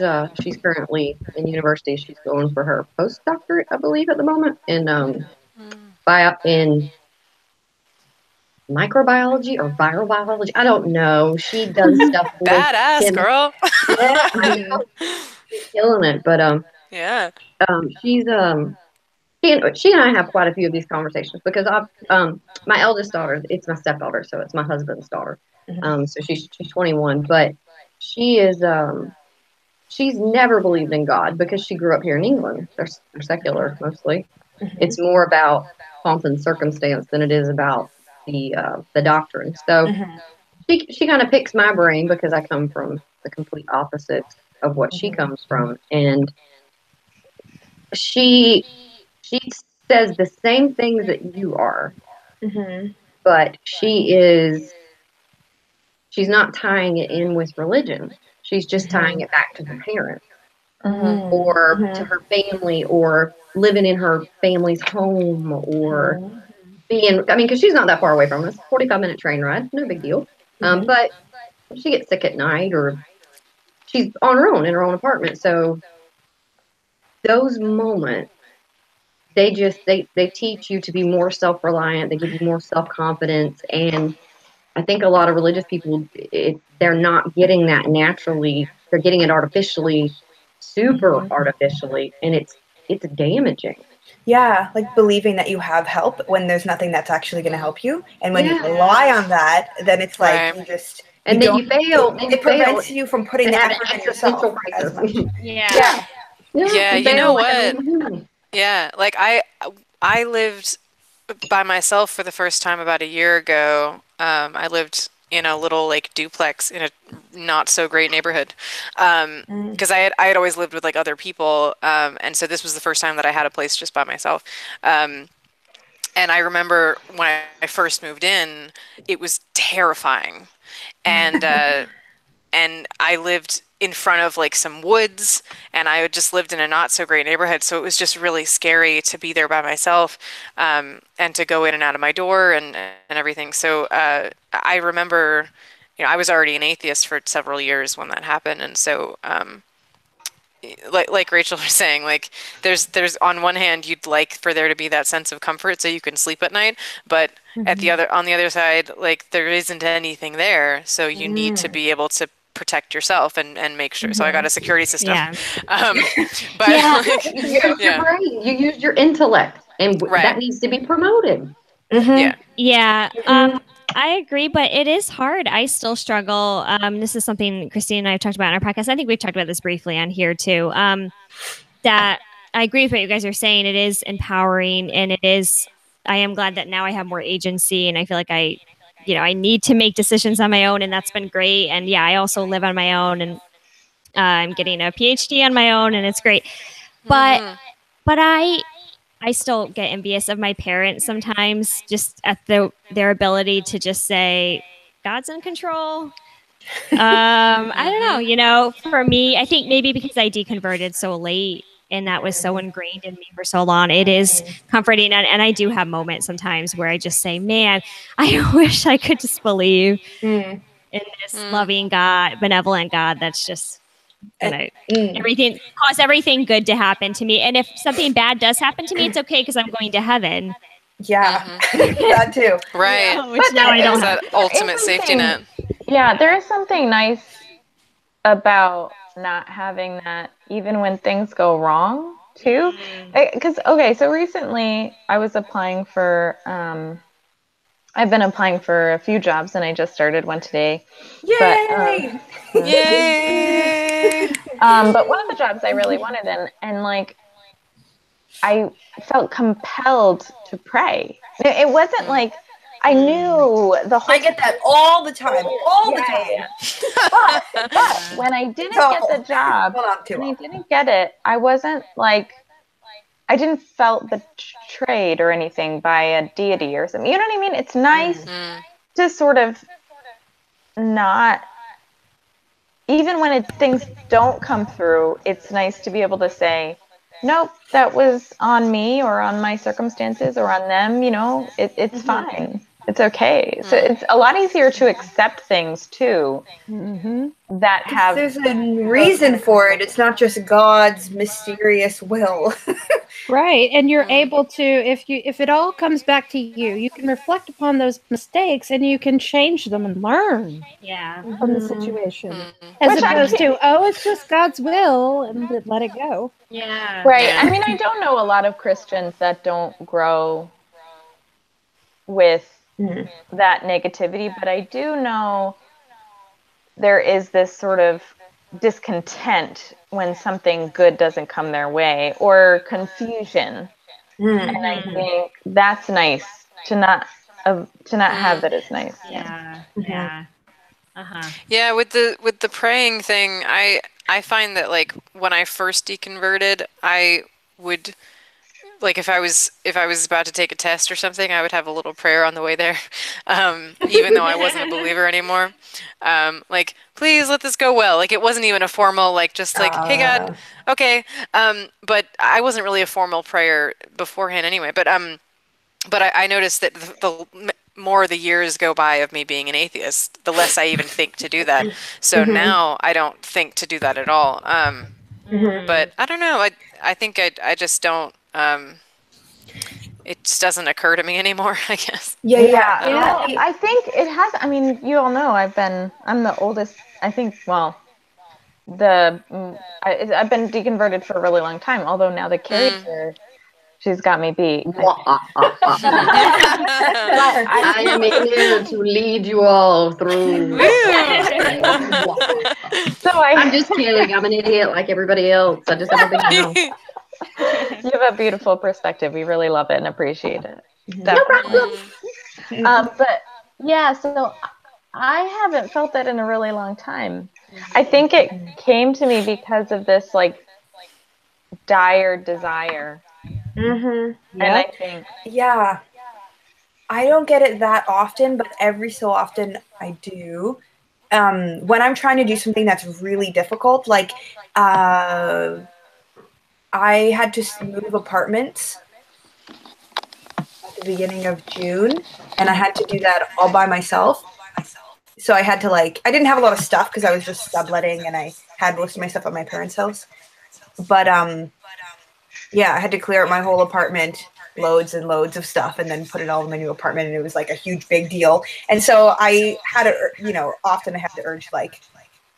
currently in university. She's going for her postdoctorate, I believe, at the moment in in microbiology or viral biology. I don't know. She does stuff with
Badass girl.
I know. She's killing it. But
Yeah.
She's she and I have quite a few of these conversations because my eldest daughter, it's my stepdaughter, so it's my husband's daughter. So she's 21, but she is she's never believed in God because she grew up here in England. They're secular mostly. It's more about pomp and circumstance than it is about the doctrine. So she kind of picks my brain because I come from the complete opposite of what she comes from, and she she says the same things that you are, but she's not tying it in with religion. She's just tying it back to her parents or to her family or living in her family's home or being, I mean, because she's not that far away from us, 45-minute train ride, no big deal. But she gets sick at night or she's on her own in her own apartment. So those moments, they teach you to be more self-reliant. They give you more self-confidence. And I think a lot of religious people, they're not getting that naturally. They're getting it artificially, super artificially, and it's damaging.
Yeah, like believing that you have help when there's nothing that's actually going to help you. And when you
Yeah.
rely on that, then it's like
Right.
you just
And then
don't,
you fail, and
it prevents you from putting
and
the
have an
effort in
existential
yourself as
crisis.
much.
Yeah.
Yeah,
you
you know
fail like a
what?
normal human.
Yeah, like I lived by myself for the first time about a year ago. I lived in a little like duplex in a not so great neighborhood. Because I had always lived with like other people. And so this was the first time that I had a place just by myself. Um, and I remember when I first moved in, it was terrifying. And and I lived in front of like some woods, and I had just lived in a not so great neighborhood, so it was just really scary to be there by myself, and to go in and out of my door and everything. So I remember, I was already an atheist for several years when that happened, and so like Rachel was saying, like there's on one hand you'd like for there to be that sense of comfort so you can sleep at night, but at the other on the other side, like there isn't anything there, so you need to be able to protect yourself and make sure. So I got a security system.
Yeah.
Um, but
Yeah.
like,
You used your
yeah,
brain, you used your intellect, and that
right,
needs to be promoted.
yeah,
Yeah, I agree, but it is hard. I still struggle. This is something Christine and I have talked about in our podcast. I think we've talked about this briefly on here too. That I agree with what you guys are saying. It is empowering, and it is. I am glad that now I have more agency, and I feel like I need to make decisions on my own, and that's been great. And yeah, I also live on my own, and I'm getting a PhD on my own, and it's great. But but I still get envious of my parents sometimes, just at their ability to just say, God's in control. I don't know, for me, I think maybe because I deconverted so late and that was so ingrained in me for so long, it is comforting. And I do have moments sometimes where I just say, man, I wish I could just believe in this loving God, benevolent God that's just gonna cause everything good to happen to me. And if something bad does happen to me, it's okay because I'm going to heaven.
Yeah, that too.
right.
Which now I don't
It's
have.
that ultimate safety net.
Yeah, there is something nice about not having that, even when things go wrong, too. Because, okay, so recently I was applying for, I've been applying for a few jobs, and I just started one today.
Yay!
Yay!
But one of the jobs I really wanted, and like, I felt compelled to pray. It wasn't like I knew the whole.
I get that all the time. All the time.
Yeah. But when I didn't get the job,
Well, not too
when I
often.
didn't get it, I wasn't like, I didn't felt betrayed or anything by a deity or something. You know what I mean? It's nice to sort of not, even when things don't come through, it's nice to be able to say, nope, that was on me or on my circumstances or on them. It's fine. It's okay. So it's a lot easier to accept things too that have.
There's a reason for it. It's not just God's mysterious will.
Right. And you're able to, if it all comes back to you, you can reflect upon those mistakes and you can change them and learn
Yeah.
from the situation.
Mm.
As
Which I
opposed
can't-
to, oh, it's just God's will and let it go.
Yeah.
Right.
Yeah.
I mean, I don't know a lot of Christians that don't grow with
Mhm.
that negativity, but I do know there is this sort of discontent when something good doesn't come their way or confusion.
Mhm.
And I think that's nice to not have that is nice.
Yeah.
Mhm.
Yeah. Uh-huh.
Yeah, with the praying thing, I find that like when I first deconverted, I would like if I was about to take a test or something, I would have a little prayer on the way there, even though I wasn't a believer anymore. Like, please let this go well. Like it wasn't even a formal like just like, hey God, okay. But I wasn't really a formal prayer beforehand anyway. But I noticed that the more the years go by of me being an atheist, the less I even think to do that. So
Mhm.
now I don't think to do that at all.
Mhm.
But I don't know. I think I just don't. It just doesn't occur to me anymore, I guess.
Yeah,
Yeah,
I don't
Yeah.
know.
well, I think it has. I mean, you all know I'm the oldest. I think, well, I've been deconverted for a really long time. Although now the
Mm.
carrier, she's got me beat. But I
I am here to lead you all through.
so
I'm
I
just kidding. I'm an idiot like everybody else. I just have a big mouth.
you have a beautiful perspective. We really love it and appreciate it.
Mhm.
No
Definitely.
problem.
But yeah, so I haven't felt that in a really long time. I think it came to me because of this like dire desire.
Mhm.
And I
Yep.
think,
Yeah. I don't get it that often, but every so often I do. When I'm trying to do something that's really difficult, like I had to move apartments at the beginning of June, and I had to do that all by myself. So I had to like, I didn't have a lot of stuff because I was just subletting, and I had most of my stuff at my parents' house. But yeah, I had to clear out my whole apartment, loads and loads of stuff, and then put it all in my new apartment, and it was like a huge big deal. And so I had to, often I had to urge like,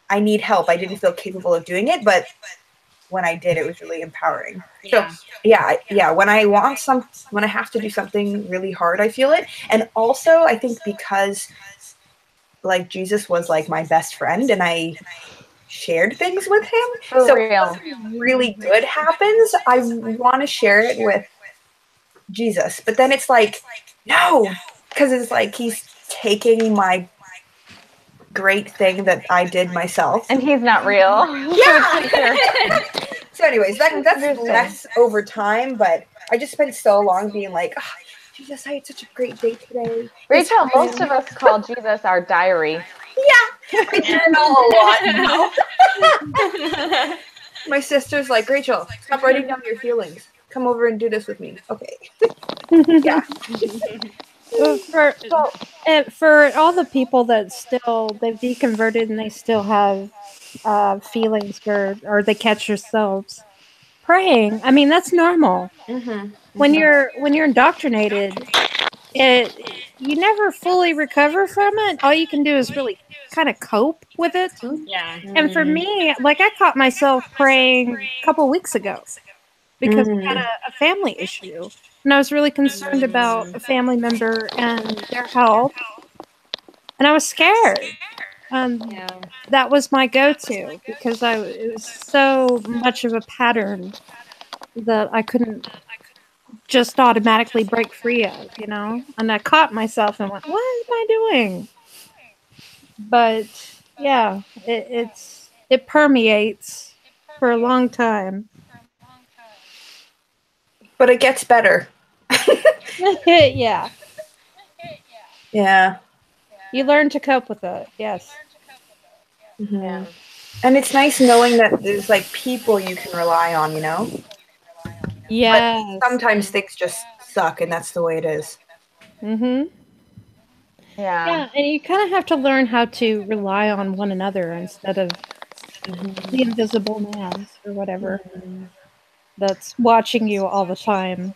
I need help. I didn't feel capable of doing it, but when I did, it was really empowering. So yeah, when I have to do something really hard, I feel it. And also, I think because like Jesus was like my best friend, and I shared things with him.
for
So
real.
when something really good happens, I want to share it with Jesus. But then it's like, no, because it's like he's taking my great thing that I did myself.
And he's not real.
Yeah. So, anyways, that's
Interesting.
less over time, but I just spent so long being like, oh, Jesus, I had such a great day today. It's
Rachel, most
fine.
of us call Jesus our diary.
Yeah, I journal a lot now. My sister's like, Rachel, stop writing down your feelings. Come over and do this with me. Okay. Yeah.
Well,
So
for all the people that still they've deconverted and they still have feelings or they catch themselves praying. I mean, that's normal.
Mm-hmm.
When you're indoctrinated, it you never fully recover from it. All you can do is really kind of cope with it.
Yeah.
And for me, like I caught myself praying a couple weeks ago because we had a family issue. And I was really concerned about a family member and their health. And I was scared.
Yeah.
That was my go-to because it was so much of a pattern that I couldn't just automatically break free of, you know? And I caught myself and went, what am I doing? But yeah, it permeates for a long time.
But it gets better.
Yeah.
Yeah.
You learn to cope with it. Yes.
Mm-hmm.
yeah.
And it's nice knowing that there's like people you can rely on,
Yes.
But sometimes things just suck, and that's the way it is.
Mhm.
Yeah.
Yeah, and you kind of have to learn how to rely on one another instead of the invisible man or whatever. that's watching you all the time,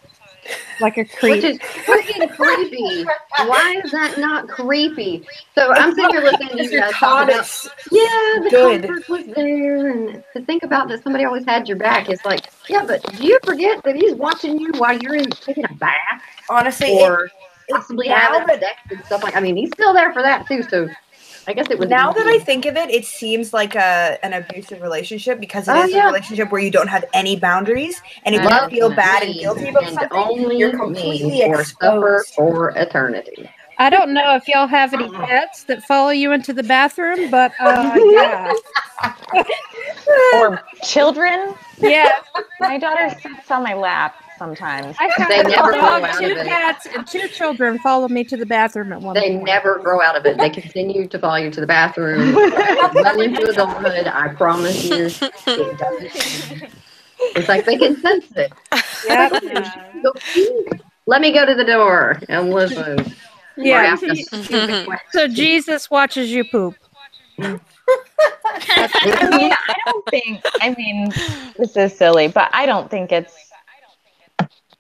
like a creep.
Which is freaking creepy. Why is that not creepy? So I'm sitting here listening to you
Your
guys
thought
talk about,
is
yeah, the
good.
comfort was there, and to think about that somebody always had your back. It's like, yeah, but do you forget that he's watching you while you're taking a bath
honestly
or
it
possibly
now
having
that
sex and stuff like? I mean, he's still there for that too. So I guess it was
now that I
easy.
think of it, it seems like an abusive relationship because it
Oh,
is a
yeah.
relationship where you don't have any boundaries, and if you
Love
feel bad and
me
guilty about
and
something,
only
you're
me,
completely
or suffer
exposed.
for eternity.
I don't know if y'all have any pets that follow you into the bathroom, but yeah.
Or children.
Yeah.
My daughter sits on my lap sometimes.
I
They
have
never
a
grow
dog,
out
2
of it.
cats, and 2 children follow me to the bathroom at one
They
point.
never grow out of it. They continue to follow you to the bathroom well into adulthood. I promise you, it doesn't change. It's like they can sense it.
Yep.
Go, let me go to the door and listen. Or
Yeah.
ask a stupid question.
So Jesus watches you poop.
I mean, this is silly, but I don't think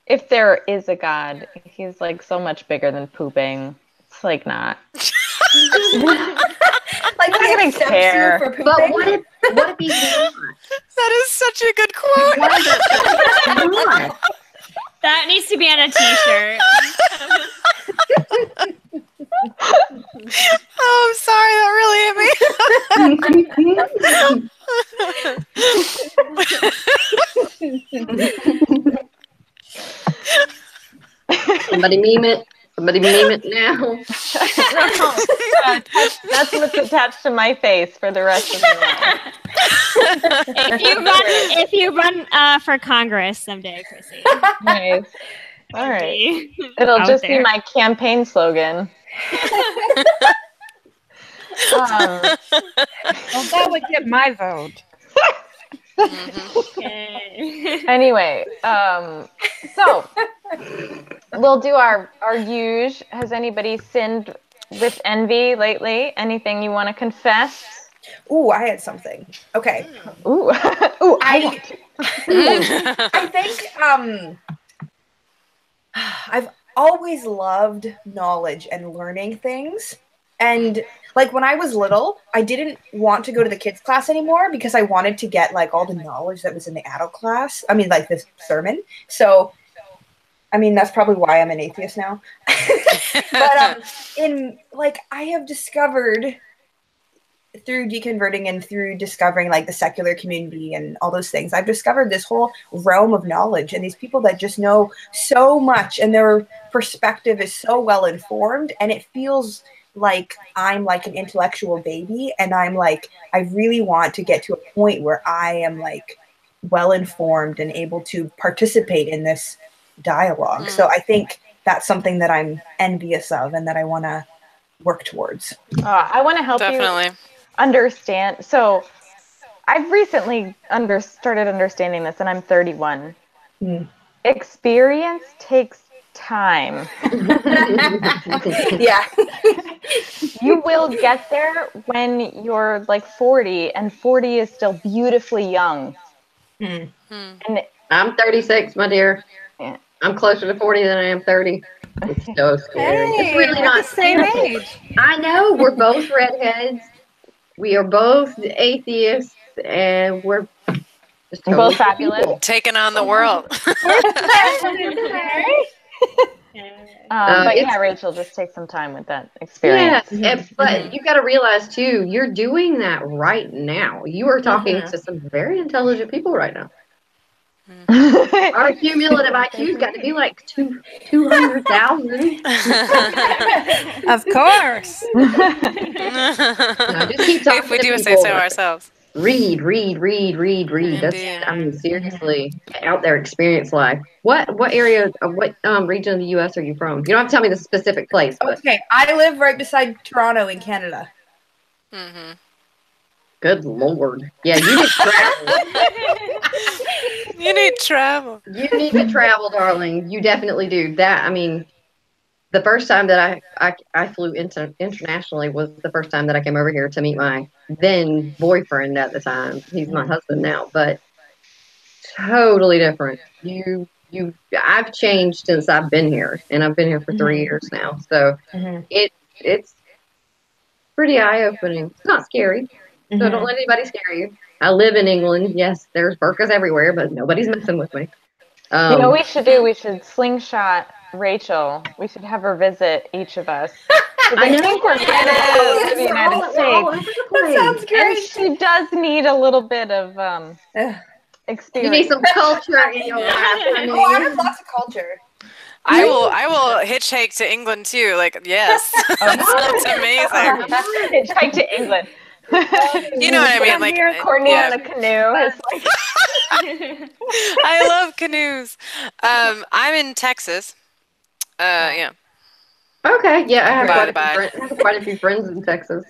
if there is a God, he's like so much bigger than pooping. It's like not.
Like he
gonna
accepts
care.
you for pooping.
But what if he's not?
That is such a good quote.
What if he's not?
That needs to be on a t-shirt.
Oh, I'm sorry. That really hit me.
Somebody meme it. Somebody meme it now.
That's what's attached to my face for the rest of my life.
If you run for Congress someday, Chrissy.
Nice. All right.
Be
It'll
out
just be
there.
my campaign slogan.
Well, that would get my vote.
Okay.
Anyway, so we'll do our huge. Has anybody sinned with envy lately? Anything you want to confess?
Ooh, I had something. Okay.
Ooh, ooh, I
I think I've always loved knowledge and learning things. And like when I was little, I didn't want to go to the kids class anymore because I wanted to get like all the knowledge that was in the adult class. I mean, like this sermon. So, I mean, that's probably why I'm an atheist now. But I have discovered through deconverting and through discovering like the secular community and all those things, I've discovered this whole realm of knowledge and these people that just know so much and their perspective is so well informed, and it feels like I'm like an intellectual baby, and I'm like, I really want to get to a point where I am like well informed and able to participate in this dialogue. So I think that's something that I'm envious of and that I want to work towards.
I want to help
Definitely.
you understand. So I've recently started understanding this, and I'm 31. Experience takes time.
Yeah.
You will get there when you're like 40, and 40 is still beautifully young. And
I'm 36, my dear.
Yeah.
I'm closer to 40 than I am 30. It's so scary.
Hey,
It's really
we're
not
the same
scary.
age.
I know we're both redheads. We are both atheists, and we're just totally
Both fabulous.
people.
Taking on the world.
But yeah, Rachel, just take some time with that experience.
But you've got to realize too, you're doing that right now. You are talking to some very intelligent people right now. Our cumulative IQ's got to be like 200,000.
Of course.
Just keep talking
If we
to
do say
people.
so ourselves.
Read. That's, I mean, seriously, out there, experience life. What area, what region of the U.S. are you from? You don't have to tell me the specific place, but
Okay, I live right beside Toronto in Canada.
good Lord. Yeah, you need travel.
You need travel.
You need to travel, darling. You definitely do. That, I mean, the first time that I flew internationally was the first time that I came over here to meet my then boyfriend at the time. He's my husband now, but totally different. I've changed since I've been here, and I've been here for 3 years now. So it's pretty eye-opening. It's not scary, so don't let anybody scare you. I live in England. Yes, there's burkas everywhere, but nobody's messing with me.
You know what we should do? We should slingshot Rachel. We should have her visit each of us. I think we're kind of close to the United States.
That sounds great.
And she does need a little bit of
You
experience.
need some culture in your life.
I have lots of culture.
I will hitchhike to England too. Like, yes. That's amazing.
Hitchhike to England.
You know what I mean? Like
Courtney on a canoe. It's like
I love canoes. I'm in Texas. Yeah.
Okay, yeah, I have
Bye.
quite a few friends in Texas.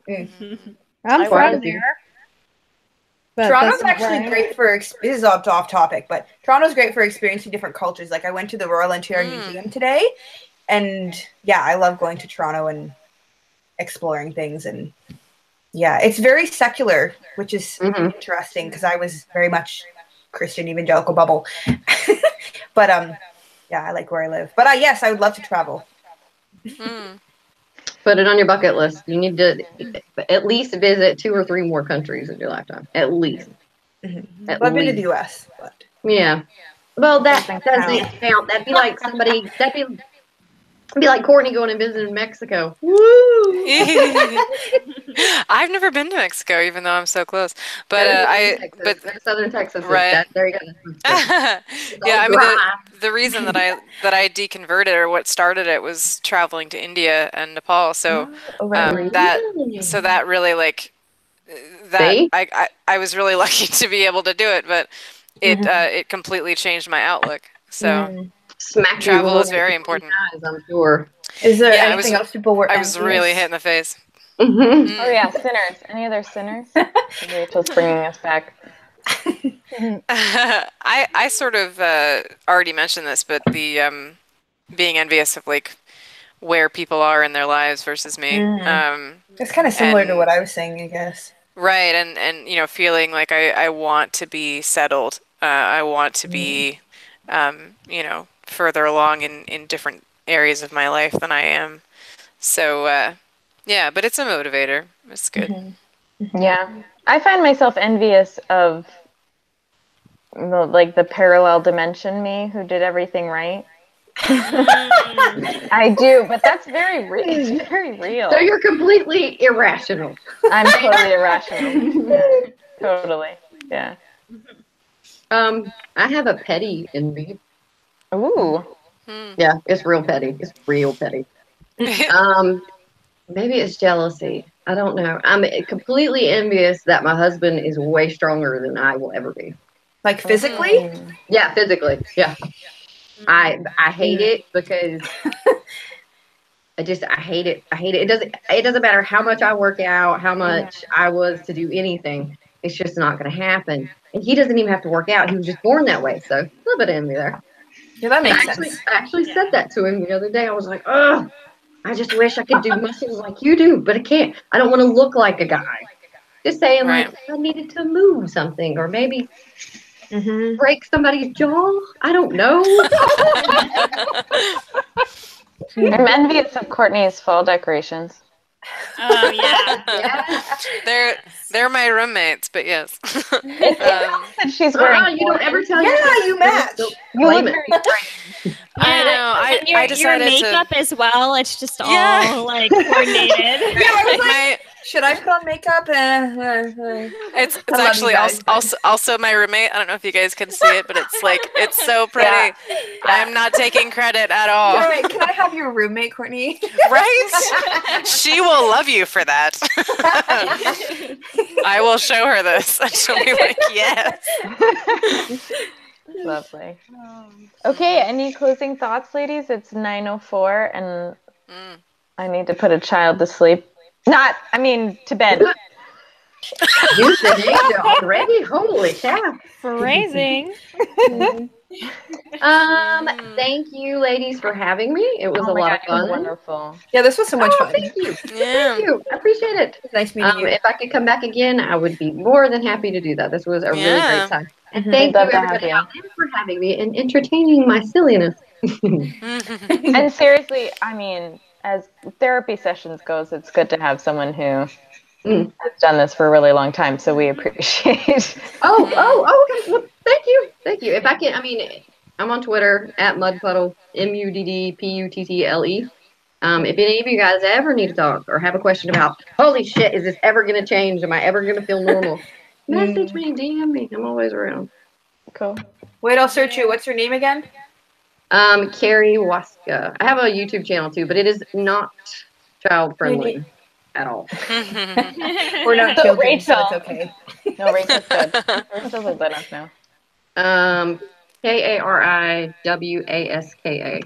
I'm from there. But
Toronto's actually great for, this is off topic, but Toronto's great for experiencing different cultures. Like I went to the Royal Ontario Museum today, and yeah, I love going to Toronto and exploring things. And yeah, it's very secular, which is interesting because I was very much Christian evangelical bubble. But yeah, I like where I live. But yes, I would love to travel.
Put it on your bucket list. You need to at least visit 2 or 3 more countries in your lifetime. At least.
I've been to the U.S. But
yeah. Well, that doesn't count. That'd be like somebody. That'd be like Courtney going and visiting Mexico. Woo!
I've never been to Mexico, even though I'm so close. But
Southern Texas.
Right.
There you go.
Yeah, I mean the reason that I deconverted, or what started it, was traveling to India and Nepal. So that really like that I was really lucky to be able to do it, but it completely changed my outlook. So travel is very important.
I'm sure.
Is there anything else people were?
I was really hit in the face.
Oh yeah, sinners. Any other sinners? Rachel's bringing us back.
I sort of already mentioned this, but the being envious of like where people are in their lives versus me.
It's kind of similar to what I was saying, I guess.
Right, and you know, feeling like I want to be settled. I want to be, you know, further along in different areas of my life than I am. So yeah, but it's a motivator. It's good.
Yeah, I find myself envious of the parallel dimension me who did everything right. I do, but that's very real.
So you're completely irrational.
I'm totally irrational. Yeah, totally. Yeah.
I have a petty envy.
Ooh.
Yeah, it's real petty. It's real petty. Maybe it's jealousy. I don't know. I'm completely envious that my husband is way stronger than I will ever be.
Like physically?
Yeah, physically. Yeah. I hate it because I hate it. I hate it. It doesn't matter how much I work out, how much I was to do anything. It's just not going to happen. And he doesn't even have to work out. He was just born that way. So a little bit of envy there.
Yeah, that makes sense.
I actually said that to him the other day. I was like, oh, I just wish I could do muscles like you do, but I can't. I don't want to look like a guy. Just saying, like, I needed to move something, or maybe break somebody's jaw. I don't know.
I'm envious of Courtney's fall decorations.
Oh yeah.
They're my roommates, but yes.
That she's wearing.
You don't ever tell.
Yeah, you match.
You look very bright.
I know. I decided
your makeup
to.
as well. It's just all like coordinated.
Should I put on makeup?
It's actually also my roommate. I don't know if you guys can see it, but it's so pretty. Yeah. I'm not taking credit at all.
Right. Can I have your roommate, Courtney?
Right? She will love you for that. I will show her this, and she'll be like, yes.
Lovely. Okay, any closing thoughts, ladies? It's 9:04, and I need to put a child to sleep. To bed.
You said already? Holy cow.
Phrasing.
Thank you, ladies, for having me. It was
Oh
a
my
lot
God,
of
it was
fun.
wonderful.
Yeah, this was so much
Oh,
fun.
thank you.
Yeah.
Thank you. I appreciate it.
It's nice meeting you.
If I could come back again, I would be more than happy to do that. This was a really great
Yeah.
time. And
Mhm.
thank
We'd
you,
love to have
everybody
you.
out there, for having me and entertaining my silliness.
And seriously, I mean, as therapy sessions goes, it's good to have someone who
Mm.
has done this for a really long time. So we appreciate.
Okay. Well, thank you. Thank you. If I can, I mean, I'm on Twitter at Mudpuddle, MUDDPUTTLE. If any of you guys ever need to talk or have a question about, holy shit, is this ever going to change? Am I ever going to feel normal? Message me, DM me. I'm always around.
Cool.
Wait, I'll search you. What's your name again?
Carrie Waska. I have a YouTube channel too, but it is not child friendly at all.
We're not
So
children, so it's
Rachel.
okay.
No, Rachel's good. Rachel's old enough now.
KARIWASKA.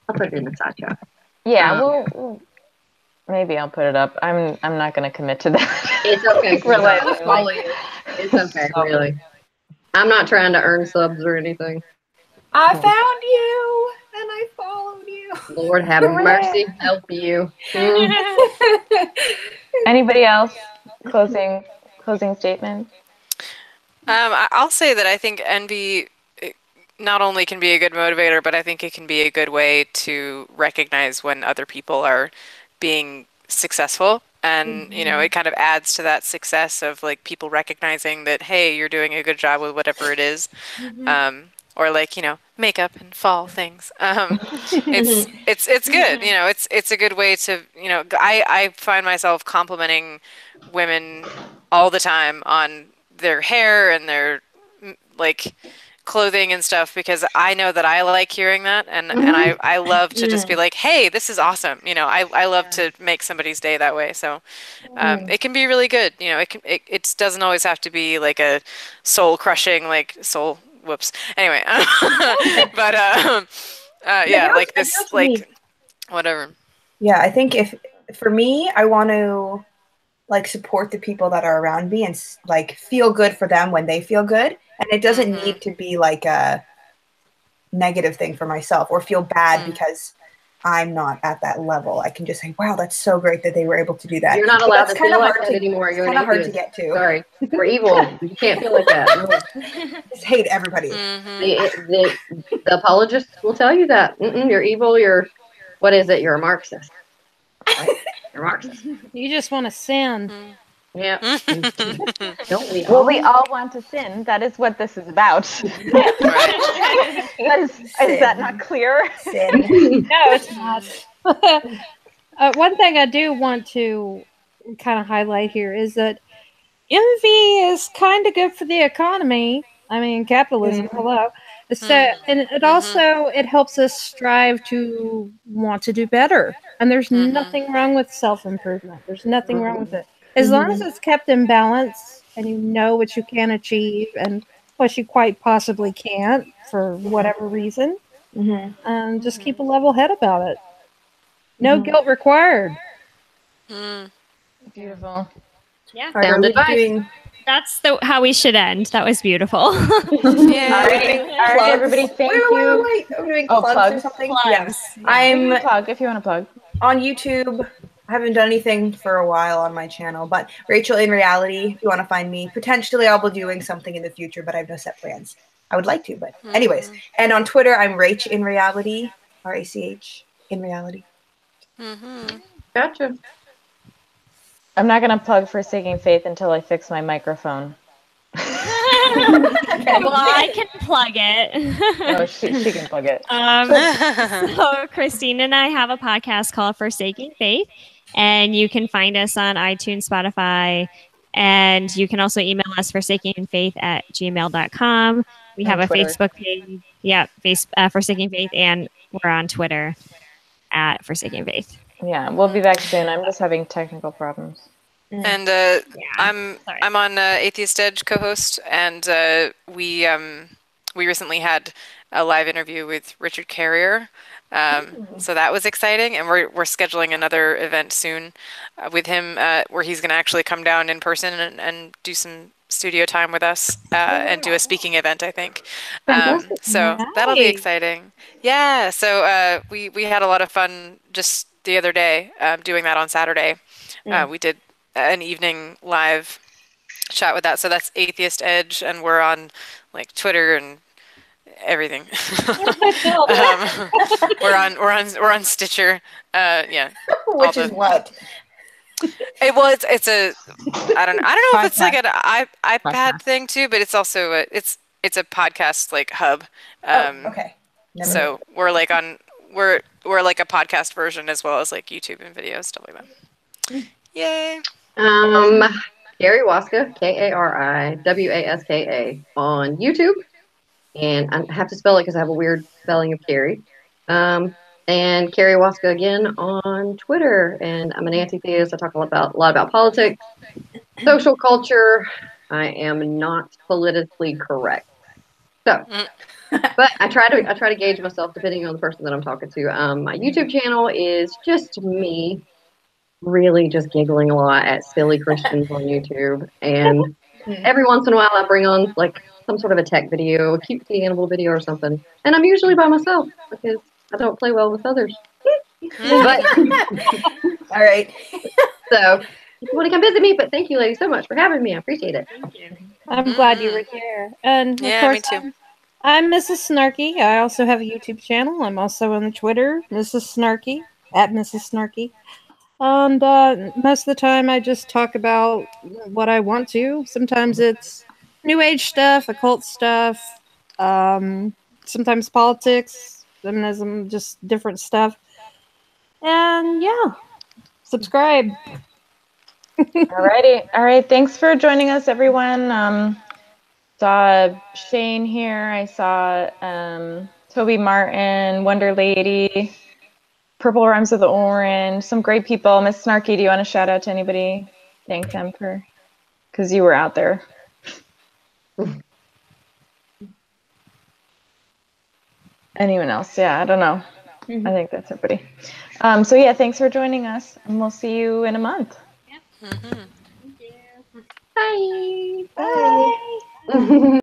I'll put it in the side chat.
Yeah,
Um,
maybe I'll put it up. I'm not going to commit to that.
It's okay.
Realizing,
It's okay, really. I'm not trying to earn subs or anything.
I found you and I followed you.
Lord have mercy, help you.
Anybody else? Closing statement.
I'll say that I think envy not only can be a good motivator, but I think it can be a good way to recognize when other people are being successful. And, you know, it kind of adds to that success of like people recognizing that, hey, you're doing a good job with whatever it is. Or like, you know, makeup and fall things. It's good. You know, it's a good way to, you know, I find myself complimenting women all the time on their hair and their like clothing and stuff because I know that I like hearing that and I love to just be like, hey, this is awesome. You know, I love to make somebody's day that way. So it can be really good. You know, it doesn't always have to be like a soul crushing like soul whoops. Anyway, but yeah, like this like whatever.
Yeah, I think if for me, I want to like support the people that are around me and like feel good for them when they feel good, and it doesn't need to be like a negative thing for myself or feel bad because I'm not at that level. I can just say, wow, that's so great that they were able to do that.
You're not
But
allowed
that's
to
kind
feel
of
like
hard
that
to
anymore. You're an
kind of hard to
atheist.
get to.
Sorry. We're evil. You can't feel like that. No.
Just hate everybody.
The apologists will tell you that. You're evil. What is it? You're a Marxist. Right? You're a Marxist.
You just want to sin.
Yeah. Don't we
Well,
all?
we all want to sin. That is what this is about.
Right.
Is that not clear?
Sin.
No, it's not. One thing I do want to kind of highlight here is that envy is kind of good for the economy. I mean, capitalism. Hello. So, and it also it helps us strive to want to do better. And there's nothing wrong with self improvement. There's nothing wrong with it as long as it's kept in balance and you know what you can achieve and what you quite possibly can't for whatever reason. And just keep a level head about it. No guilt required.
Beautiful.
Yeah,
All right, are we
advice.
doing
that's how we should end. That was beautiful.
All right, everybody. Thank you.
wait. Are we doing
Oh,
plugs or
plugs?
something?
Plugs.
Yes.
You
I'm
can plug if you want to plug.
on YouTube. I haven't done anything for a while on my channel, but Rachel in Reality, if you want to find me, potentially I'll be doing something in the future, but I have no set plans. I would like to, but anyways. And on Twitter, I'm Rach in Reality, RACH in Reality.
Gotcha.
I'm not going to plug Forsaking Faith until I fix my microphone.
Well, I can plug it.
No, she can plug it.
So Christine and I have a podcast called Forsaking Faith, and you can find us on iTunes, Spotify, and you can also email us forsakingfaith@gmail.com. We have a
Twitter.
Facebook page, Forsaking Faith, and we're on Twitter at Forsaking Faith.
Yeah, we'll be back soon. I'm just having technical problems.
And I'm
Sorry.
I'm on Atheist Edge co-host, and we recently had a live interview with Richard Carrier, so that was exciting, and we're scheduling another event soon with him where he's going to actually come down in person and do some studio time with us and do a speaking event, I think.
Fantastic.
So that'll be
Nice.
exciting. Yeah. So we had a lot of fun just the other day doing that on Saturday. We did an evening live chat with that. So that's Atheist Edge, and we're on like Twitter and everything. We're on Stitcher. Yeah. all
Which is
the
what?
well, it's a I don't know if it's like
Podcast.
an iPad
Podcast.
thing too, but it's also it's a podcast like hub.
Oh, okay. Never heard.
So we're like on we're like a podcast version as well as like YouTube and videos, stuff like that. Yay.
Carrie Waska, Kariwaska on YouTube, and I have to spell it because I have a weird spelling of Carrie. And Carrie Waska again on Twitter, and I'm an anti-theist. I talk a lot about politics, social culture. I am not politically correct, so. But I try to gauge myself depending on the person that I'm talking to. My YouTube channel is just me really just giggling a lot at silly Christians on YouTube. And every once in a while I bring on like some sort of a tech video, a cute animal video or something. And I'm usually by myself because I don't play well with others. But
All right.
so if you want to come visit me, but thank you ladies so much for having me. I appreciate it.
I'm glad you were here. And of
Yeah, me
course,
too.
I'm Mrs. Snarky. I also have a YouTube channel. I'm also on Twitter, Mrs. Snarky, at Mrs. Snarky. And most of the time, I just talk about what I want to. Sometimes it's new age stuff, occult stuff, sometimes politics, feminism, just different stuff. And yeah, subscribe.
Alrighty. All right. Thanks for joining us, everyone. Saw Shane here. I saw Toby Martin, Wonder Lady, Purple Rhymes with the Orange, some great people. Miss Snarky, do you want to shout out to anybody? Thank them because you were out there. Anyone else? Yeah, I don't know. I think that's everybody. So yeah, thanks for joining us, and we'll see you in a month.
Mm-hmm.
Bye.
Bye.
Bye.